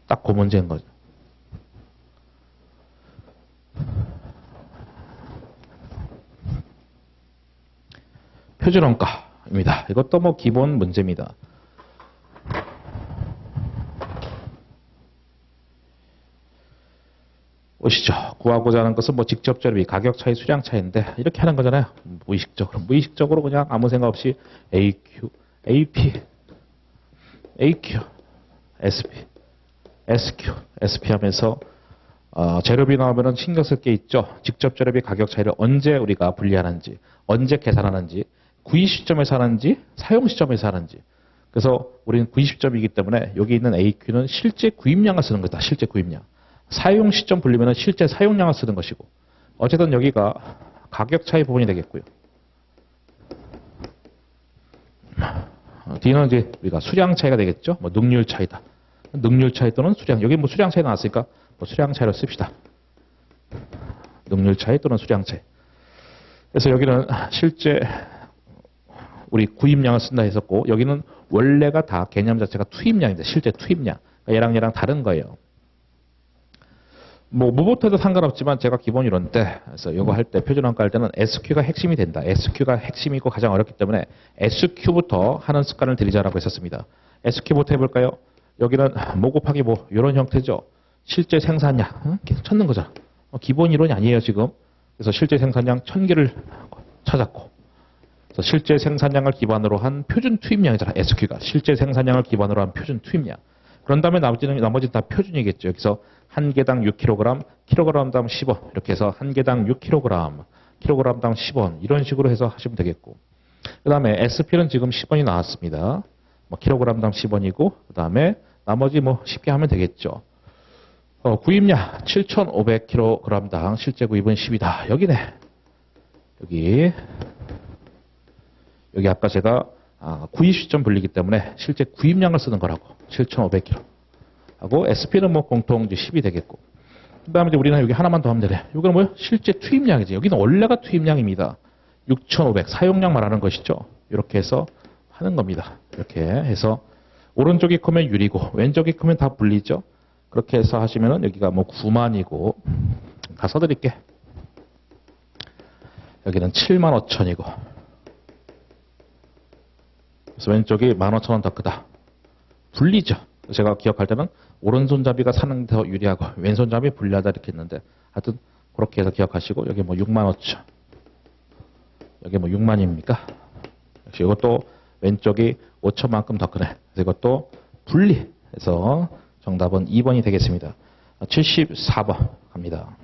딱 그 문제인 거죠. 표준원가입니다. 이것도 뭐 기본 문제입니다. 보시죠. 구하고자 하는 것은 뭐 직접 절비, 가격 차이, 수량 차이인데 이렇게 하는 거잖아요. 무의식적으로. 무의식적으로 그냥 아무 생각 없이 AQ, AP, AQ, SP, SQ, SP 하면서 재료비 나오면은 신경 쓸 게 있죠. 직접 재료비 가격 차이를 언제 우리가 분리하는지, 언제 계산하는지, 구입 시점에서 하는지, 사용 시점에서 하는지. 그래서 우리는 구입 시점이기 때문에 여기 있는 AQ는 실제 구입량을 쓰는 거다. 실제 구입량. 사용 시점 불리면 실제 사용량을 쓰는 것이고 어쨌든 여기가 가격 차이 부분이 되겠고요. D는 이제 우리가 수량 차이가 되겠죠. 뭐 능률 차이다. 능률 차이 또는 수량. 여기 뭐 수량 차이 나왔으니까 뭐 수량 차이로 씁시다. 능률 차이 또는 수량 차이. 그래서 여기는 실제 우리 구입량을 쓴다 했었고 여기는 원래가 다 개념 자체가 투입량인데 실제 투입량. 그러니까 얘랑 다른 거예요. 뭐 무보터도 상관없지만 제가 기본 이론 때 그래서 이거 할 때 표준원가 할 때는 SQ가 핵심이 된다. SQ가 핵심이고 가장 어렵기 때문에 SQ부터 하는 습관을 들이자라고 했었습니다. SQ부터 해볼까요? 여기는 뭐 곱하기 뭐 이런 형태죠. 실제 생산량 계속 찾는 거잖아. 기본 이론이 아니에요 지금. 그래서 실제 생산량 1,000개를 찾았고 그래서 실제 생산량을 기반으로 한 표준 투입량이잖아. SQ가 실제 생산량을 기반으로 한 표준 투입량. 그런 다음에 나머지는 다 표준이겠죠. 여기서 한 개당 6kg, kg당 10원 이렇게 해서 한 개당 6kg, kg당 10원 이런 식으로 해서 하시면 되겠고 그 다음에 SP는 지금 10원이 나왔습니다. 뭐 kg당 10원이고 그 다음에 나머지 뭐 쉽게 하면 되겠죠. 구입량 7,500kg당 실제 구입은 10이다. 여기네. 여기 아까 제가 구입 시점 불리기 때문에 실제 구입량을 쓰는 거라고 7,500kg 하고 SP는 뭐 공통 이제 10이 되겠고 그 다음에 이제 우리는 여기 하나만 더 하면 되네. 이거는 뭐요? 실제 투입량이지. 여기는 원래가 투입량입니다. 6,500 사용량 말하는 것이죠. 이렇게 해서 하는 겁니다. 이렇게 해서 오른쪽이 크면 유리고 왼쪽이 크면 다 불리죠. 그렇게 해서 하시면은 여기가 뭐 9만이고 다 써드릴게. 여기는 75,000이고 그래서 왼쪽이 15,000원 더 크다. 불리죠. 제가 기억할 때는 오른손잡이가 사는 데 더 유리하고 왼손잡이 불리하다 이렇게 했는데 하여튼 그렇게 해서 기억하시고 여기 뭐 65,000 여기 뭐 6만입니까? 역시 이것도 왼쪽이 5천만큼 더 크네. 그래서 이것도 분리해서 정답은 2번이 되겠습니다. 74번 갑니다.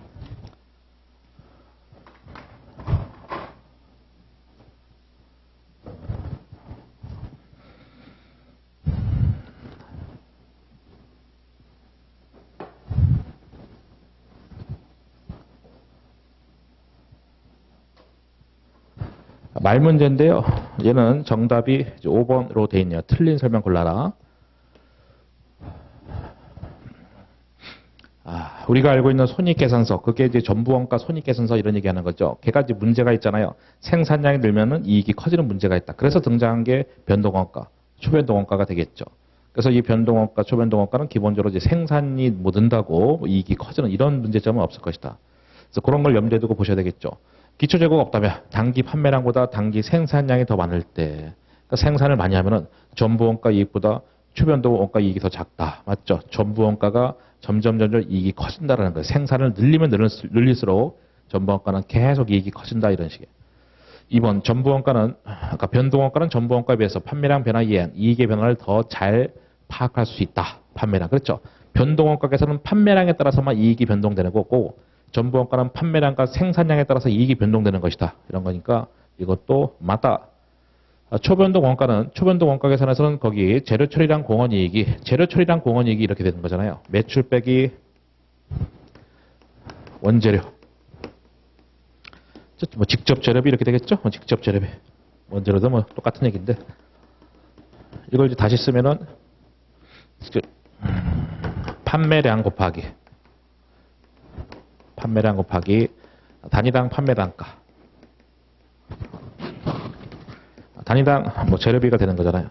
말 문제인데요. 얘는 정답이 5번으로 되어 있네요. 틀린 설명 골라라. 우리가 알고 있는 손익계산서, 그게 이제 전부원가 손익계산서 이런 얘기하는 거죠. 걔가 이제 문제가 있잖아요. 생산량이 늘면은 이익이 커지는 문제가 있다. 그래서 등장한 게 변동원가, 초변동원가가 되겠죠. 그래서 이 변동원가, 초변동원가는 기본적으로 이제 생산이 뭐 는다고 이익이 커지는 이런 문제점은 없을 것이다. 그래서 그런 걸 염두에 두고 보셔야 되겠죠. 기초재고가 없다면 단기 판매량보다 단기 생산량이 더 많을 때, 그러니까 생산을 많이 하면은 전부원가 이익보다 초변동원가 이익이 더 작다. 맞죠? 전부원가가 점점 이익이 커진다라는 거예요. 생산을 늘리면 늘릴수록 전부원가는 계속 이익이 커진다 이런 식이에요. 2번 전부원가는 아까 변동원가는 전부원가에 비해서 판매량 변화 이행, 이익의 변화를 더 잘 파악할 수 있다. 판매량. 그렇죠? 변동원가에서는 판매량에 따라서만 이익이 변동되는 거고 전부원가는 판매량과 생산량에 따라서 이익이 변동되는 것이다. 이런 거니까 이것도 맞다. 초변동 원가는 초변동 원가 계산에서는 거기 재료 처리량 공원 이익이 이렇게 되는 거잖아요. 매출 빼기 원재료. 뭐 직접 재료비 이렇게 되겠죠? 직접 재료비. 원재료도 뭐 똑같은 얘기인데 이걸 이제 다시 쓰면은 판매량 곱하기 단위당 판매 단가. 단위당 뭐 재료비가 되는 거잖아요.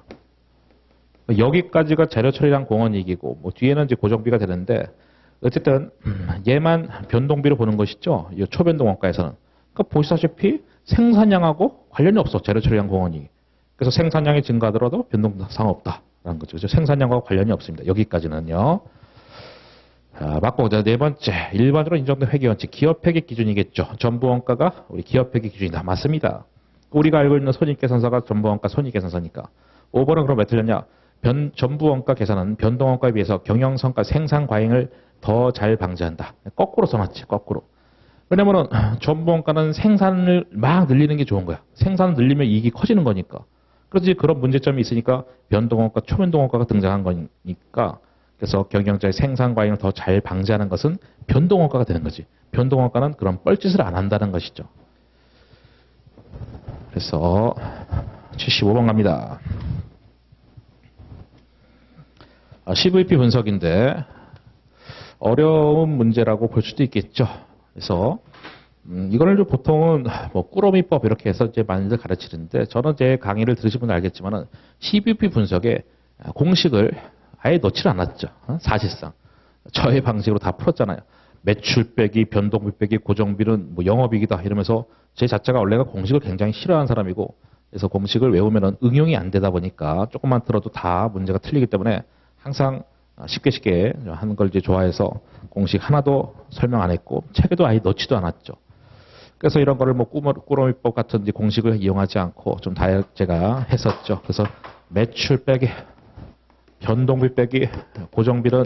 여기까지가 재료 처리량 공원 이익이고 뭐 뒤에는 이제 고정비가 되는데 어쨌든 얘만 변동비로 보는 것이죠. 이 초변동 원가에서는. 그러니까 보시다시피 생산량하고 관련이 없어. 재료 처리량 공원 이익. 그래서 생산량이 증가하더라도 변동상 없다라는 거죠. 그래서 생산량과 관련이 없습니다. 여기까지는요. 자, 맞고 네 번째 일반적으로 인정된 회계원칙 기업회계 기준이겠죠. 전부원가가 우리 기업회계 기준이다. 맞습니다. 우리가 알고 있는 손익계산서가 전부원가 손익계산서니까. 5번은 그럼 왜 틀렸냐? 전부원가 계산은 변동원가에 비해서 경영성과 생산 과잉을 더 잘 방지한다. 거꾸로 써놨지. 거꾸로. 왜냐면은 전부원가는 생산을 막 늘리는 게 좋은 거야. 생산을 늘리면 이익이 커지는 거니까. 그렇지 그런 문제점이 있으니까 변동원가, 초변동원가가 등장한 거니까 그래서 경영자의 생산 과잉을 더 잘 방지하는 것은 변동원가가 되는 거지. 변동원가는 그런 뻘짓을 안 한다는 것이죠. 그래서 75번 갑니다. CVP 분석인데 어려운 문제라고 볼 수도 있겠죠. 그래서 이거를 보통은 뭐 꾸러미법 이렇게 해서 이제 많이들 가르치는데 저는 제 강의를 들으신 분은 알겠지만은 CVP 분석에 공식을 아예 넣지를 않았죠. 사실상 저의 방식으로 다 풀었잖아요. 매출 빼기, 변동비 빼기, 고정비는 뭐 영업이익이다 이러면서 제 자체가 원래가 공식을 굉장히 싫어하는 사람이고 그래서 공식을 외우면은 응용이 안 되다 보니까 조금만 들어도 다 문제가 틀리기 때문에 항상 쉽게 하는 걸 이제 좋아해서 공식 하나도 설명 안 했고 책에도 아예 넣지도 않았죠. 그래서 이런 거를 뭐 꾸러미법 같은 이제 공식을 이용하지 않고 좀 제가 했었죠. 그래서 매출 빼기, 변동비 빼기, 고정비는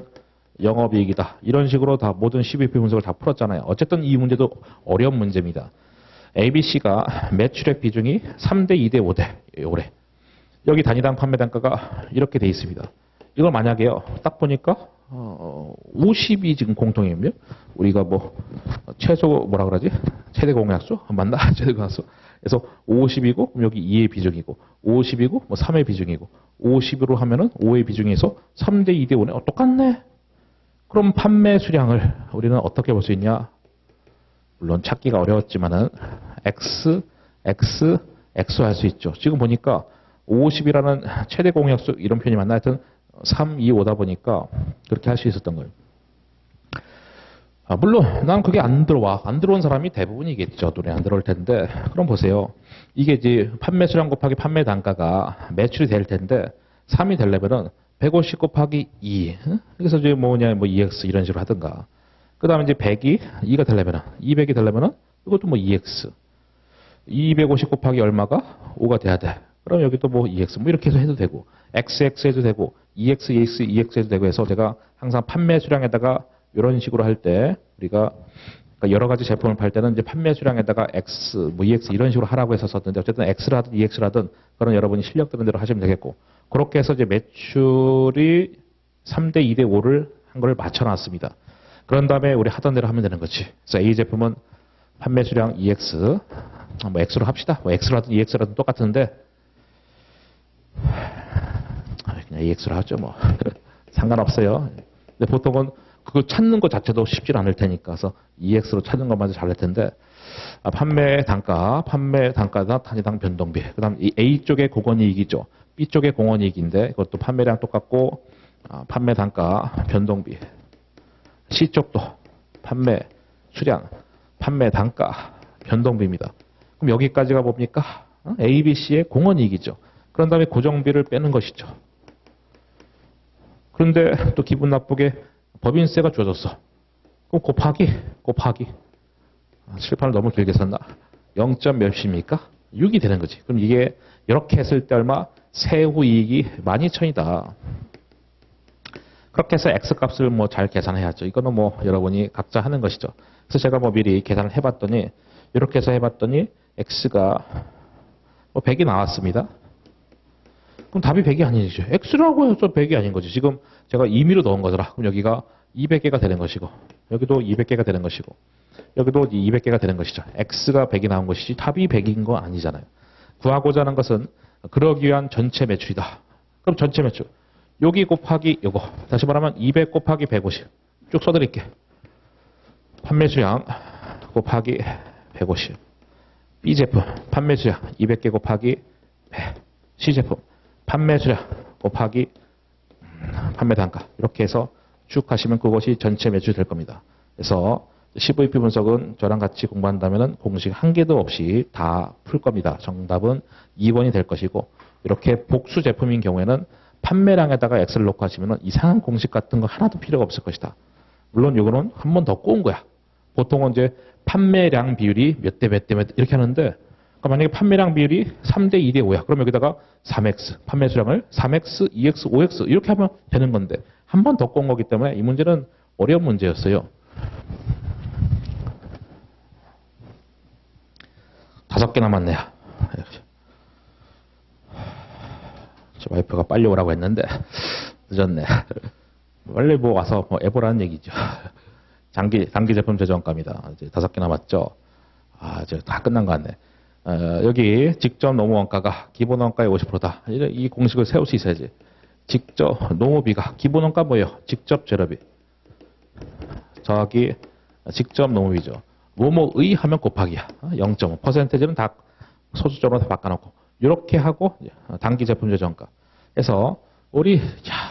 영업이익이다. 이런 식으로 다 모든 CVP 분석을 다 풀었잖아요. 어쨌든 이 문제도 어려운 문제입니다. ABC가 매출액 비중이 3대 2대 5대 올해. 여기 단위당 판매 단가가 이렇게 돼 있습니다. 이걸 만약에요. 딱 보니까 50이 지금 공통이면 우리가 뭐 최소 뭐라 그러지? 최대 공약수 맞나? 최대 공약수. 그래서 50이고 그럼 여기 2의 비중이고 50이고 뭐 3의 비중이고 50으로 하면은 5의 비중에서 3대 2대 5네. 똑같네. 그럼 판매 수량을 우리는 어떻게 볼 수 있냐? 물론 찾기가 어려웠지만은 X 할 수 있죠. 지금 보니까 50이라는 최대 공약수 이런 표현이 맞나? 하여튼 3, 2, 5다 보니까 그렇게 할 수 있었던 거예요. 물론 난 그게 안 들어와. 안 들어온 사람이 대부분이겠죠. 눈에 안 들어올 텐데. 그럼 보세요. 이게 이제 판매 수량 곱하기 판매 단가가 매출이 될 텐데 3이 되려면은 150 곱하기 2. 그래서 이제 뭐냐, 뭐 2x 이런 식으로 하든가. 그 다음에 이제 100이 2가 되려면은 200이 되려면은 이것도 뭐 2x. 250 곱하기 얼마가 5가 돼야 돼. 그럼 여기도 뭐 2x 뭐 이렇게 해서 해도 되고 xx 해도 되고 2x, 2x 해도 되고 해서 제가 항상 판매 수량에다가 이런 식으로 할 때 우리가 그러니까 여러 가지 제품을 팔 때는 이제 판매 수량에다가 x, 뭐 EX 이런 식으로 하라고 해서 썼는데 어쨌든 x라든 EX라든 그런 여러분이 실력 드는 대로 하시면 되겠고 그렇게 해서 이제 매출이 3대 2대 5를 한 걸 맞춰놨습니다. 그런 다음에 우리 하던 대로 하면 되는 거지. 그래서 A 제품은 판매 수량 EX, 뭐 X로 합시다. 뭐 X라든 EX라든 똑같은데 그냥 EX로 하죠 뭐. 상관없어요. 근데 보통은 그거 찾는 것 자체도 쉽지 않을 테니까 그래서 EX로 찾는 것만 잘할 텐데 판매 단가다 단위당 변동비. 그 다음 A 쪽의 공원이익이죠. B 쪽의 공원이익인데 그것도 판매량 똑같고 판매 단가 변동비. C 쪽도 판매 수량, 판매 단가 변동비입니다. 그럼 여기까지가 뭡니까? A, B, C의 공원이익이죠. 그런 다음에 고정비를 빼는 것이죠. 그런데 또 기분 나쁘게 법인세가 주어졌어. 그럼 곱하기. 실판을 너무 길게 썼나? 0. 몇입니까? 6이 되는 거지. 그럼 이게 이렇게 했을 때 얼마? 세후 이익이 12,000이다. 그렇게 해서 X값을 뭐 잘 계산해야죠. 이거는 뭐 여러분이 각자 하는 것이죠. 그래서 제가 뭐 미리 계산을 해봤더니 이렇게 해서 해봤더니 X가 뭐 100이 나왔습니다. 그럼 답이 100이 아니죠. X라고 해서 100이 아닌 거지. 지금 제가 임의로 넣은 거더라. 그럼 여기가 200개가 되는 것이고 여기도 200개가 되는 것이고 여기도 200개가 되는 것이죠. X가 100이 나온 것이지 답이 100인 거 아니잖아요. 구하고자 하는 것은 그러기 위한 전체 매출이다. 그럼 전체 매출. 여기 곱하기 요거. 다시 말하면 200 곱하기 150. 쭉 써드릴게. 판매 수량 곱하기 150. B 제품 판매 수량 200개 곱하기 100. C 제품 판매 수량 곱하기 판매 단가. 이렇게 해서 쭉 하시면 그것이 전체 매출이 될 겁니다. 그래서 CVP 분석은 저랑 같이 공부한다면 공식 한 개도 없이 다 풀 겁니다. 정답은 2번이 될 것이고 이렇게 복수 제품인 경우에는 판매량에다가 X를 놓고 하시면 이상한 공식 같은 거 하나도 필요가 없을 것이다. 물론 이거는 한 번 더 꼬은 거야. 보통은 이제 판매량 비율이 몇 대 몇 대 몇 이렇게 하는데 그러니까 만약에 판매량 비율이 3대 2대 5야. 그럼 여기다가 3X, 판매 수량을 3X, 2X, 5X 이렇게 하면 되는 건데 한 번 더 꼬은 거기 때문에 이 문제는 어려운 문제였어요. 5개 남았네요. 저 와이프가 빨리 오라고 했는데 늦었네. 빨리 뭐 와서 뭐 해보라는 얘기죠. 단기 제품 재정가입니다. 이제 5개 남았죠. 이제 다 끝난 거 같네. 여기 직접 노무 원가가 기본 원가의 50%다. 이 공식을 세울 수 있어야지. 직접 노무비가 기본 원가 뭐예요? 직접 재료비. 저기 직접 노무비죠. 뭐뭐의 하면 곱하기야. 0.5. 퍼센테이지는 다 소수적으로 다 바꿔놓고 이렇게 하고 단기 제품 재정가. 그래서 우리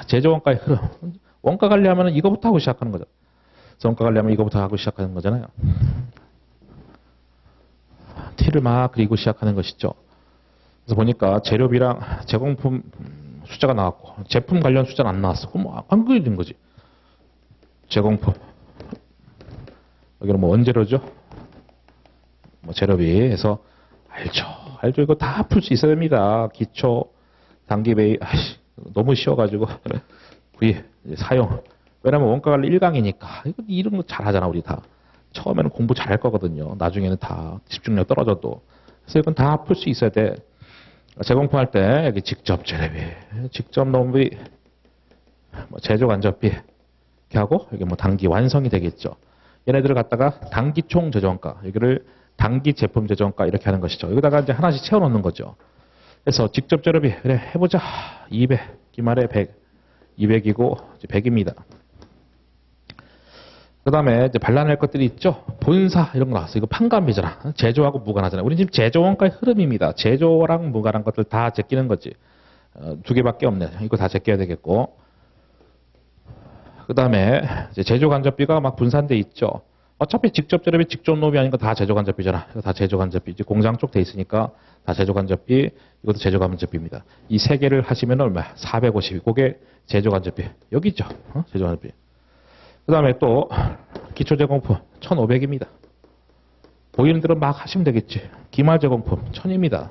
제조원가의 흐름. 원가 관리하면 이거부터 하고 시작하는 거죠. 원가 관리하면 이거부터 하고 시작하는 거잖아요. 티를 막 그리고 시작하는 것이죠. 그래서 보니까 재료비랑 제공품 숫자가 나왔고 제품 관련 숫자는 안 나왔어. 그럼 안 그려진 거지. 제공품. 여기는 뭐 원재료죠. 뭐 재료비에서 알죠. 이거 다 풀 수 있어야 됩니다. 기초, 단기 베이, 너무 쉬워가지고 V 사용. 왜냐면 원가 관리 1강이니까 이런 거 잘하잖아 우리 다. 처음에는 공부 잘할 거거든요. 나중에는 다 집중력 떨어져도. 그래서 이건 다 풀 수 있어야 돼. 재공품 할 때 여기 직접 재료비, 직접 노무비, 뭐 제조 간접비 이렇게 하고 여기 뭐 단기 완성이 되겠죠. 얘네들을 갖다가 단기 총 재정가, 여기를 단기 제품 재정가 이렇게 하는 것이죠. 여기다가 이제 하나씩 채워놓는 거죠. 그래서 직접 재료비 그래 해보자. 200 기말에 100, 200이고 100입니다. 그 다음에 이제 발라낼 것들이 있죠. 본사 이런 거 나왔어. 이거 판관비잖아. 제조하고 무관하잖아. 우리 지금 제조원가의 흐름입니다. 제조랑 무관한 것들 다 제끼는 거지. 2개밖에 없네. 이거 다 제껴야 되겠고. 그 다음에 제조간접비가 막 분산돼 있죠. 어차피 직접 재료비, 직접 노비 아닌 거 다 제조간접비잖아. 다 제조간접비. 이제 공장 쪽 돼 있으니까 다 제조간접비, 이것도 제조간접비입니다. 이 세 개를 하시면 얼마야? 450. 그게 제조간접비. 여기 있죠. 제조간접비. 그 다음에 또 기초제공품 1,500입니다. 보이는 대로 막 하시면 되겠지. 기말제공품 1,000입니다.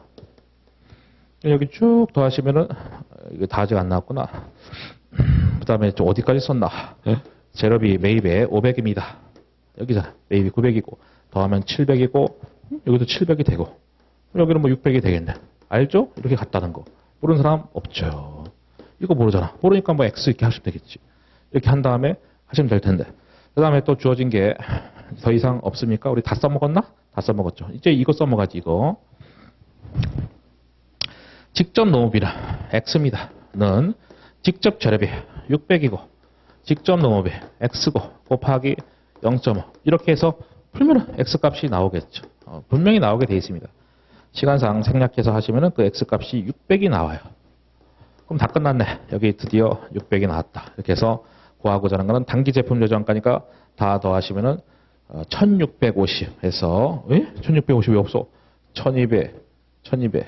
여기 쭉 더하시면은 이거 다 아직 안 나왔구나. 그 다음에 좀 어디까지 썼나? 재료비 매입에 500입니다. 여기잖아. 매입이 900이고 더하면 700이고 여기도 700이 되고 여기는 뭐 600이 되겠네. 알죠? 이렇게 갔다는 거. 모르는 사람 없죠. 이거 모르잖아. 모르니까 뭐 X 이렇게 하시면 되겠지. 이렇게 한 다음에 하시면 될 텐데. 그 다음에 또 주어진 게 더 이상 없습니까? 우리 다 써먹었나? 다 써먹었죠. 이제 이거 써먹어야지 이거. 직접 농업비는 X입니다. 는 직접 재료비 600이고 직접 농업비 X고 곱하기 0.5 이렇게 해서 풀면 X값이 나오겠죠. 분명히 나오게 되어 있습니다. 시간상 생략해서 하시면 그 X값이 600이 나와요. 그럼 다 끝났네. 여기 드디어 600이 나왔다. 이렇게 해서 구하고자 하는 거는 단기 제품 제조원가니까 다 더하시면은 1650 해서 1650이 왜 없어? 1200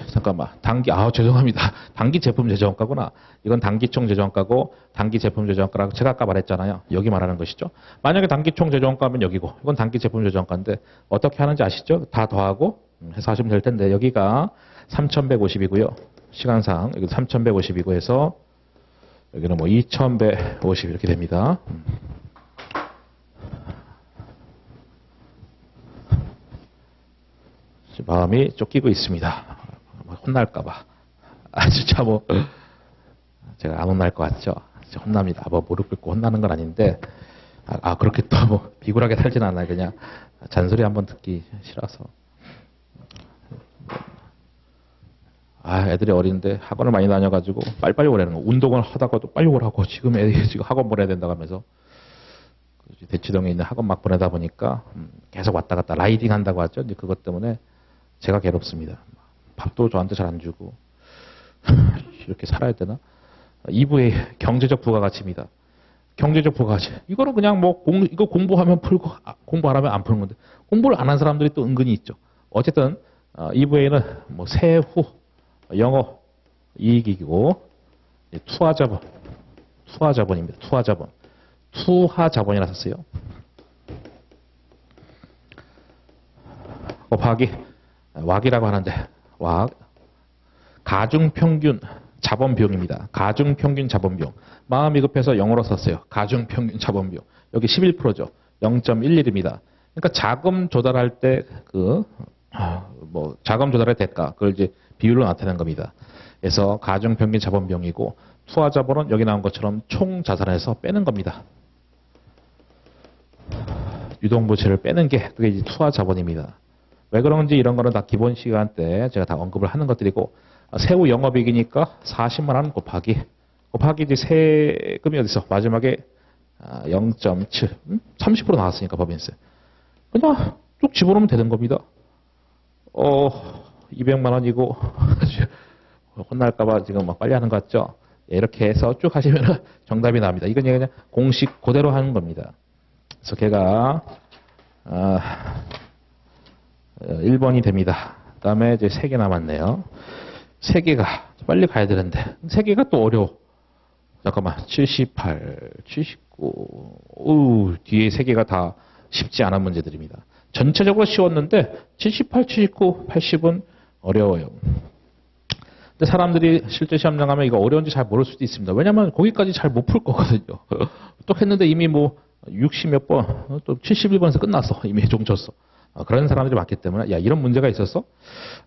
잠깐만. 죄송합니다. 단기 제품 제조원가구나. 이건 단기총 제조원가고 단기 제품 제조원가라고 제가 아까 말했잖아요. 여기 말하는 것이죠. 만약에 단기총 제조원가면 여기고 이건 단기 제품 제조원가인데 어떻게 하는지 아시죠? 다 더하고 해서 하시면 될 텐데 여기가 3150이고요. 시간상 여기 3150이고 해서 여기는 뭐 2150 이렇게 됩니다. 마음이 쫓기고 있습니다. 혼날까봐. 진짜 뭐 제가 안 혼날 것 같죠? 진짜 혼납니다. 뭐 무릎 꿇고 혼나는 건 아닌데 그렇게 또 뭐 비굴하게 살지는 않아요. 그냥 잔소리 한번 듣기 싫어서. 애들이 어린데 학원을 많이 다녀가지고 빨리빨리 오라는 거. 운동을 하다가도 빨리 오라고. 지금 애들이 지금 학원 보내야 된다고 하면서 대치동에 있는 학원 막 보내다 보니까 계속 왔다 갔다 라이딩 한다고 하죠. 이제 그것 때문에 제가 괴롭습니다. 밥도 저한테 잘 안 주고 이렇게 살아야 되나? 2부의 경제적 부가가치입니다. 경제적 부가가치. 이거는 그냥 뭐 이거 공부하면 풀고 공부 안 하면 안 푸는 건데 공부를 안 한 사람들이 또 은근히 있죠. 어쨌든 2부에는 뭐 세후, 영어, 이익이고 투하자본입니다. 투하자본이라 썼어요. 곱하기 왁이라고 하는데 가중평균 자본비용입니다. 가중평균 자본비용. 마음이 급해서 영어로 썼어요. 가중평균 자본비용. 여기 11%죠. 0.11입니다. 그러니까 자금 조달할 때 자금 조달의 대가 그걸 이제 비율로 나타낸 겁니다. 그래서 가중평균 자본비용이고 투하자본은 여기 나온 것처럼 총 자산에서 빼는 겁니다. 유동부채를 빼는 게 그게 이제 투하자본입니다. 왜 그런지 이런 거는 다 기본 시간 때 제가 다 언급을 하는 것들이고 세후 영업이익이니까 40만 원 곱하기 이제 세금이 어디서 마지막에 0.7 30% 나왔으니까 법인세 그냥 쭉 집어넣으면 되는 겁니다. 200만 원이고 혼날까봐 지금 막 빨리 하는 것 같죠? 이렇게 해서 쭉 하시면 정답이 나옵니다. 이건 그냥 공식 그대로 하는 겁니다. 그래서 걔가 1번이 됩니다. 그 다음에 이제 3개 남았네요. 3개가 빨리 가야 되는데 3개가 또 어려워. 잠깐만 78, 79 뒤에 3개가 다 쉽지 않은 문제들입니다. 전체적으로 쉬웠는데 78, 79, 80은 어려워요. 근데 사람들이 실제 시험 나가면 이거 어려운지 잘 모를 수도 있습니다. 왜냐면 거기까지 잘 못 풀 거거든요. 또 했는데 이미 뭐 60 몇 번, 또 71번에서 끝났어. 이미 종쳤어. 그런 사람들이 많기 때문에 야 이런 문제가 있었어?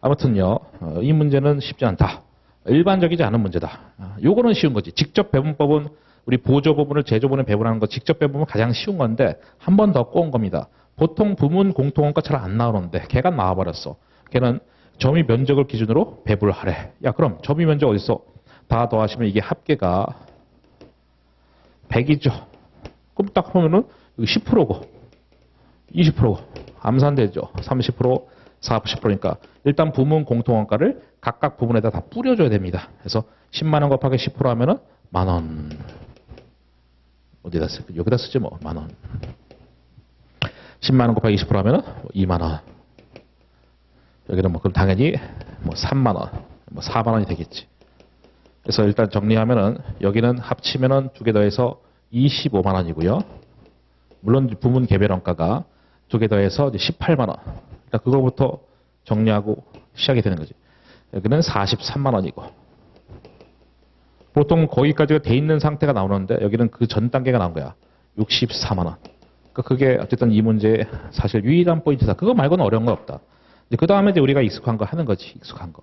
아무튼요. 이 문제는 쉽지 않다. 일반적이지 않은 문제다. 요거는 쉬운 거지. 직접 배분법은 우리 보조 부분을 제조 부분에 배분하는 거 직접 배분은 가장 쉬운 건데 한 번 더 꼬은 겁니다. 보통 부문 공통원가 잘 안 나오는데 걔가 나와버렸어. 걔는 점유 면적을 기준으로 배분을 하래. 야 그럼 점유 면적 어딨어? 다 더하시면 이게 합계가 100이죠. 그럼 딱 보면은 10%고 20%고 암산되죠. 30%, 40%니까 일단 부문 공통원가를 각각 부분에다 다 뿌려줘야 됩니다. 그래서 10만 원 곱하기 10% 하면은 10,000원. 어디다 쓸? 여기다 쓰지 뭐. 만 원. 10만 원 곱하기 20% 하면은 2만 원. 여기는 뭐 그럼 당연히 뭐 3만 원, 뭐 4만 원이 되겠지. 그래서 일단 정리하면은 여기는 합치면은 두 개 더해서 25만 원이고요. 물론 부문 개별 원가가 두 개 더해서 이제 18만 원. 그러니까 그거부터 정리하고 시작이 되는 거지. 여기는 43만 원이고. 보통 거기까지가 돼 있는 상태가 나오는데 여기는 그 전 단계가 나온 거야. 64만 원. 그러니까 그게 어쨌든 이 문제의 사실 유일한 포인트다. 그거 말고는 어려운 거 없다. 그 다음에 이제 우리가 익숙한 거 하는 거지. 익숙한 거.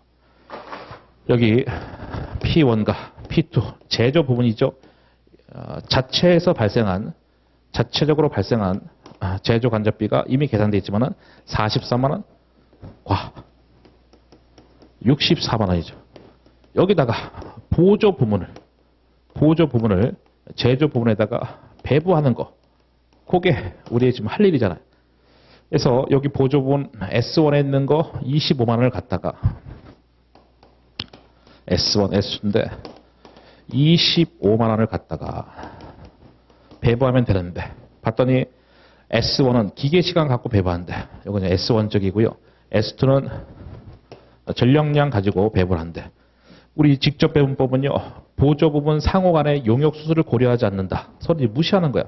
여기 P1과 P2 제조 부분이죠. 자체에서 발생한 자체적으로 발생한 제조 간접비가 이미 계산되어 있지만은 43만 원 과 64만 원이죠. 여기다가 보조 부분을 제조 부분에다가 배부하는 거. 그게 우리 지금 할 일이잖아요. 그래서 여기 보조 부분 S1에 있는 거 25만 원을 갖다가 S1, S인데 25만 원을 갖다가 배부하면 되는데 봤더니 S1은 기계시간 갖고 배부하는데 이건 S1 쪽이고요. S2는 전력량 가지고 배부를 한대. 우리 직접 배분법은요. 보조 부분 상호 간의 용역 수수를 고려하지 않는다. 서로 무시하는 거야.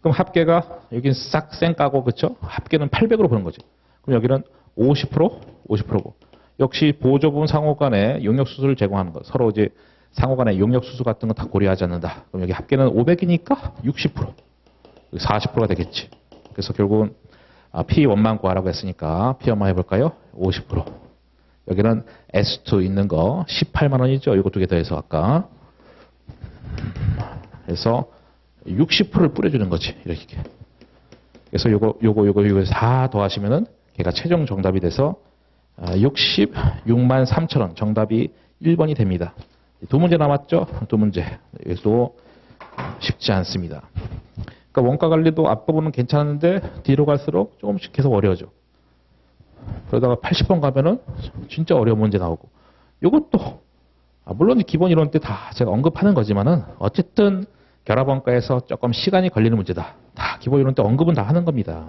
그럼 합계가 여기는 싹 쌩까고 그렇죠? 합계는 800으로 보는 거지. 그럼 여기는 50%고. 역시 보조 부분 상호 간의 용역 수수를 제공하는 거. 서로 이제 상호 간의 용역 수수 같은 거 다 고려하지 않는다. 그럼 여기 합계는 500이니까 60%. 40%가 되겠지. 그래서 결국은 P1만 구하라고 했으니까 P1만 해볼까요? 50%. 여기는 S2 있는 거 18만 원이죠. 이거 두 개 더해서 아까. 그래서 60%를 뿌려주는 거지. 이렇게. 그래서 요거 다 더하시면은 걔가 최종 정답이 돼서 66만 3천 원. 정답이 1번이 됩니다. 두 문제 남았죠? 두 문제. 이것도 쉽지 않습니다. 그러니까 원가 관리도 앞부분은 괜찮은데 뒤로 갈수록 조금씩 계속 어려워져. 그러다가 80번 가면은 진짜 어려운 문제 나오고. 이것도 물론 기본 이론 때 다 제가 언급하는 거지만은 어쨌든 결합원가에서 조금 시간이 걸리는 문제다. 다 기본 이론 때 언급은 다 하는 겁니다.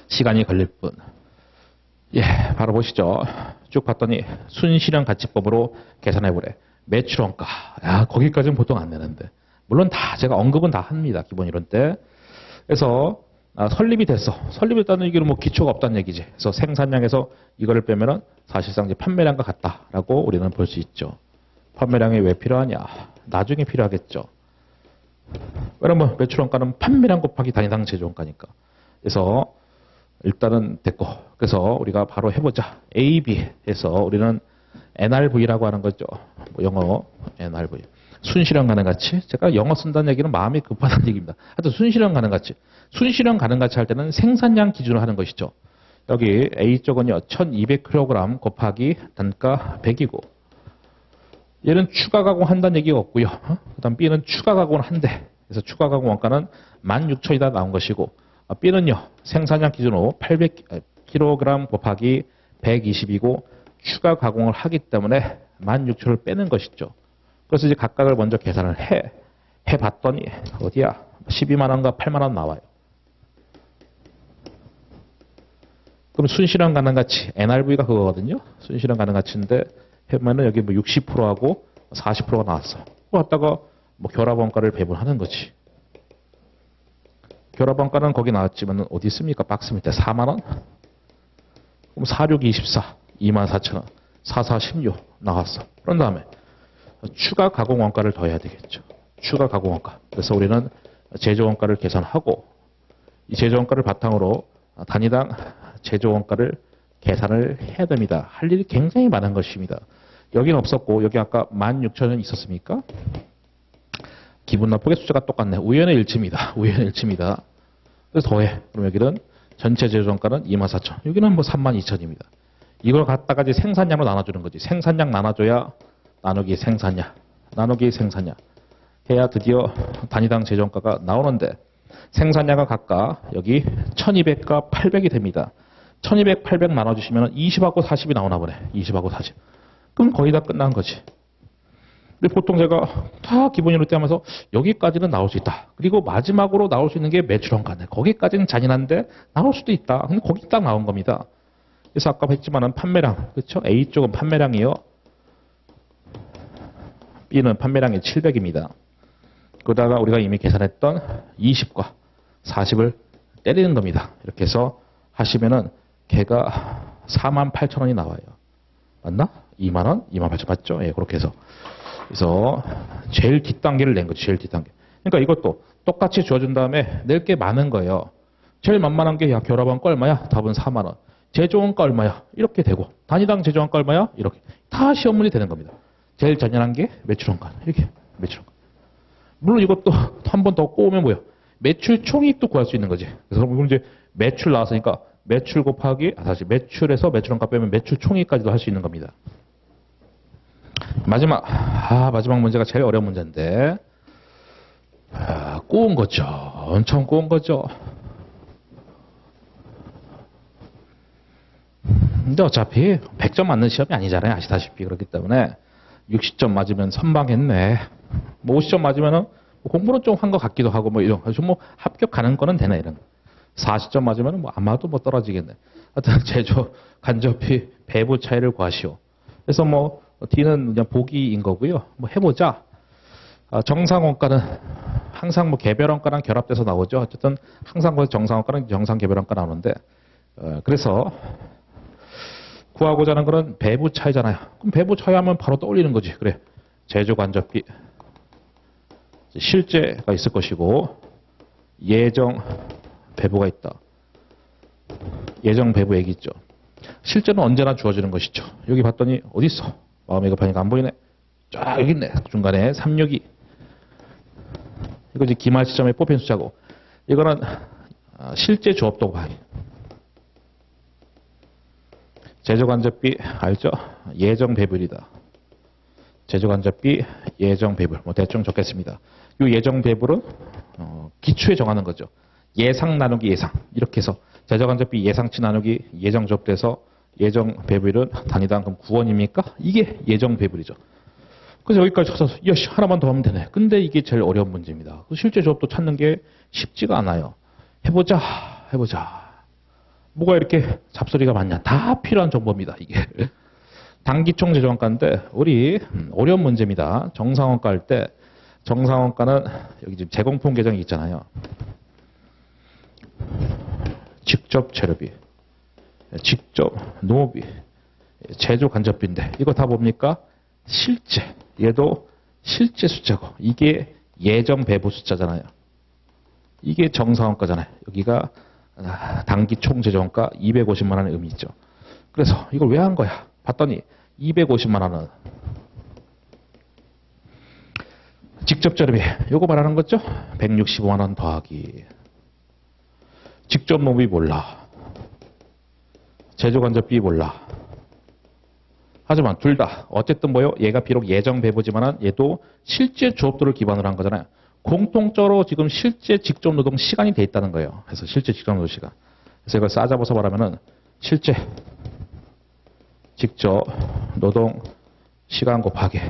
시간이 걸릴 뿐. 예, 바로 보시죠. 쭉 봤더니 순실현 가치법으로 계산해보래. 매출원가. 야, 거기까지는 보통 안 내는데. 물론 다 제가 언급은 다 합니다. 기본 이론 때. 그래서 설립이 됐어. 설립했다는 얘기는 뭐 기초가 없다는 얘기지. 그래서 생산량에서 이거를 빼면은 사실상 이제 판매량과 같다라고 우리는 볼 수 있죠. 판매량이 왜 필요하냐? 나중에 필요하겠죠. 왜냐면 매출원가는 판매량 곱하기 단위당 제조원가니까. 그래서 일단은 됐고. 그래서 우리가 바로 해보자. A, B에서 우리는 NRV라고 하는 거죠. 뭐 영어 NRV. 순실현 가능 가치. 제가 영어 쓴다는 얘기는 마음이 급하다는 얘기입니다. 하여튼 순실현 가능 가치. 순실현 가능 가치 할 때는 생산량 기준으로 하는 것이죠. 여기 A쪽은요. 1200kg 곱하기 단가 100이고 얘는 추가 가공한다는 얘기가 없고요. 그 다음 B는 추가 가공을 한대. 그래서 추가 가공 원가는 16,000이다 나온 것이고 B는요. 생산량 기준으로 800kg 곱하기 120이고 추가 가공을 하기 때문에 16,000을 빼는 것이죠. 그래서 이제 각각을 먼저 계산을 해봤더니 어디야? 12만 원과 8만 원 나와요. 그럼 순실현 가능 가치 NRV가 그거거든요. 순실현 가능 가치인데 해보면은 여기 뭐 60%하고 40%가 나왔어. 그거 갖다가 뭐 결합원가를 배분하는 거지. 결합원가는 거기 나왔지만 어디 있습니까? 박스 밑에 4만 원? 그럼 46, 24, 24,000원, 44, 16 나왔어. 그런 다음에 추가 가공 원가를 더해야 되겠죠. 추가 가공 원가. 그래서 우리는 제조 원가를 계산하고 이 제조 원가를 바탕으로 단위당 제조 원가를 계산을 해야 됩니다. 할 일이 굉장히 많은 것입니다. 여기는 없었고 여기 아까 16,000원 있었습니까? 기분 나쁘게 숫자가 똑같네. 우연의 일치입니다. 우연의 일치입니다. 그래서 더해. 그럼 여기는 전체 제조 원가는 24,000. 여기는 뭐 32,000입니다. 이걸 갖다가 이제 생산량으로 나눠주는 거지. 생산량 나눠줘야 나누기 생산량, 나누기 생산량 해야 드디어 단위당 제조 원가가 나오는데 생산량은 각각 여기 1200과 800이 됩니다. 1200, 800 나눠주시면 20하고 40이 나오나 보네. 20하고 40. 그럼 거의 다 끝난 거지. 근데 보통 제가 다 기본이론 때 하면서 여기까지는 나올 수 있다. 그리고 마지막으로 나올 수 있는 게 매출원가네. 거기까지는 잔인한데 나올 수도 있다. 근데 거기 딱 나온 겁니다. 그래서 아까 했지만은 판매량, 그렇죠? A 쪽은 판매량이요. B는 판매량이 700입니다. 그러다가 우리가 이미 계산했던 20과 40을 때리는 겁니다. 이렇게 해서 하시면은 걔가 48,000원이 나와요. 맞나? 2만원? 28,000원 맞죠? 예, 그렇게 해서. 그래서 제일 뒷단계를 낸 거죠. 제일 뒷단계. 그러니까 이것도 똑같이 주어준 다음에 낼 게 많은 거예요. 제일 만만한 게 야, 결합원가 얼마야? 답은 4만원. 제조원가 얼마야? 이렇게 되고 단위당 제조원가 얼마야? 이렇게. 다 시험 문제 되는 겁니다. 제일 잔인한 게 매출원가. 이렇게 매출원가. 물론 이것도 한 번 더 꼬우면 뭐예요? 매출 총이익도 구할 수 있는 거지. 그래서 이제 매출 나왔으니까 매출 곱하기 사실 매출에서 매출원가 빼면 매출 총이익까지도 할 수 있는 겁니다. 마지막 문제가 제일 어려운 문제인데 꼬운 거죠. 엄청 꼬운 거죠. 근데 어차피 100점 맞는 시험이 아니잖아요. 아시다시피. 그렇기 때문에 60점 맞으면 선방했네. 뭐 50점 맞으면은 공부는 좀 한 것 같기도 하고 뭐 이런. 뭐 합격 가는 거는 되네 이런. 40점 맞으면은 뭐 아마도 뭐 떨어지겠네. 하여튼 제조 간접비 배부 차이를 구하시오. 그래서 뭐 D는 그냥 보기인 거고요. 뭐 해보자. 정상원가는 항상 뭐 개별원가랑 결합돼서 나오죠. 어쨌든 항상 정상원가는 정상 개별원가 나오는데 그래서 구하고자 하는 거는 배부 차이잖아요. 그럼 배부 차이 하면 바로 떠올리는 거지. 그래. 제조 간접비 실제가 있을 것이고 예정 배부가 있다. 예정 배부 얘기 있죠. 실제는 언제나 주어지는 것이죠. 여기 봤더니 어디 있어? 마음의 급하니까 안 보이네. 쫙 여기 있네. 중간에 362. 이거 이제 기말 시점에 뽑힌 숫자고. 이거는 실제 조업도 곱하기. 제조간접비 알죠? 예정 배불이다. 제조간접비 예정 배불. 뭐 대충 적겠습니다. 이 예정 배불은 기초에 정하는 거죠. 예상 나누기 예상. 이렇게 해서 제조간접비 예상치 나누기 예정 조업돼서 예정 배불은 단위당 그럼 9원입니까? 이게 예정 배불이죠. 그래서 여기까지 찾아서 야씨 하나만 더 하면 되네. 근데 이게 제일 어려운 문제입니다. 실제 조업도 찾는 게 쉽지가 않아요. 해보자. 뭐가 이렇게 잡소리가 많냐. 다 필요한 정보입니다. 이게. 단기총 제조원가인데 우리 어려운 문제입니다. 정상원가 할 때 정상원가는 여기 지금 제공품 계정이 있잖아요. 직접 재료비, 직접 노무비, 제조 간접비인데 이거 다 뭡니까? 실제. 얘도 실제 숫자고 이게 예정 배부 숫자잖아요. 이게 정상원가잖아요. 여기가 단기 총 제조원가 250만 원의 의미 있죠. 그래서 이걸 왜 한 거야? 봤더니 250만 원은 직접 재료비 요거 말하는 거죠? 165만 원 더하기 직접 노무비 몰라. 제조 간접비 몰라. 하지만 둘 다 어쨌든 뭐요? 얘가 비록 예정 배부지만 얘도 실제 조업도를 기반으로 한 거잖아요. 공통적으로 지금 실제 직접 노동 시간이 돼 있다는 거예요. 그래서 실제 직접 노동 시간. 그래서 이걸 싸잡아서 말하면은 실제 직접 노동 시간 곱하기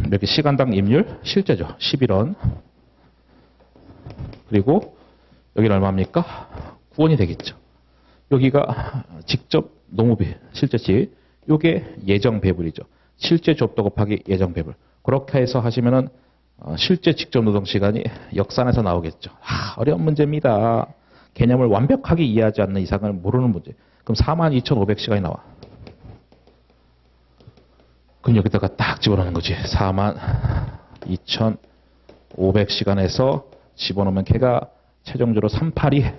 이렇게 시간당 임률 실제죠. 11원. 그리고 여기는 얼마입니까? 9원이 되겠죠. 여기가 직접 노무비 실제치. 요게 예정 배불이죠. 실제 조업도 곱하기 예정 배불. 그렇게 해서 하시면은 실제 직접 노동 시간이 역산해서 나오겠죠. 어려운 문제입니다. 개념을 완벽하게 이해하지 않는 이상을 모르는 문제. 그럼 42,500시간이 나와. 그럼 여기다가 딱 집어넣는 거지. 42,500시간에서 집어넣으면 걔가 최종적으로 382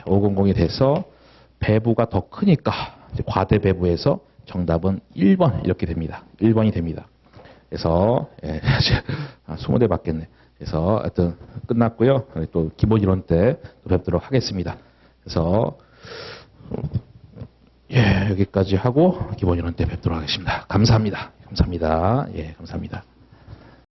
500이 돼서 배부가 더 크니까 과대 배부에서 정답은 1번 이렇게 됩니다. 1번이 됩니다. 그래서 20대 맞겠네. 그래서 하여튼 끝났고요. 또 기본 이론 때 또 뵙도록 하겠습니다. 그래서 여기까지 하고 기본 이론 때 뵙도록 하겠습니다. 감사합니다. 감사합니다. 감사합니다.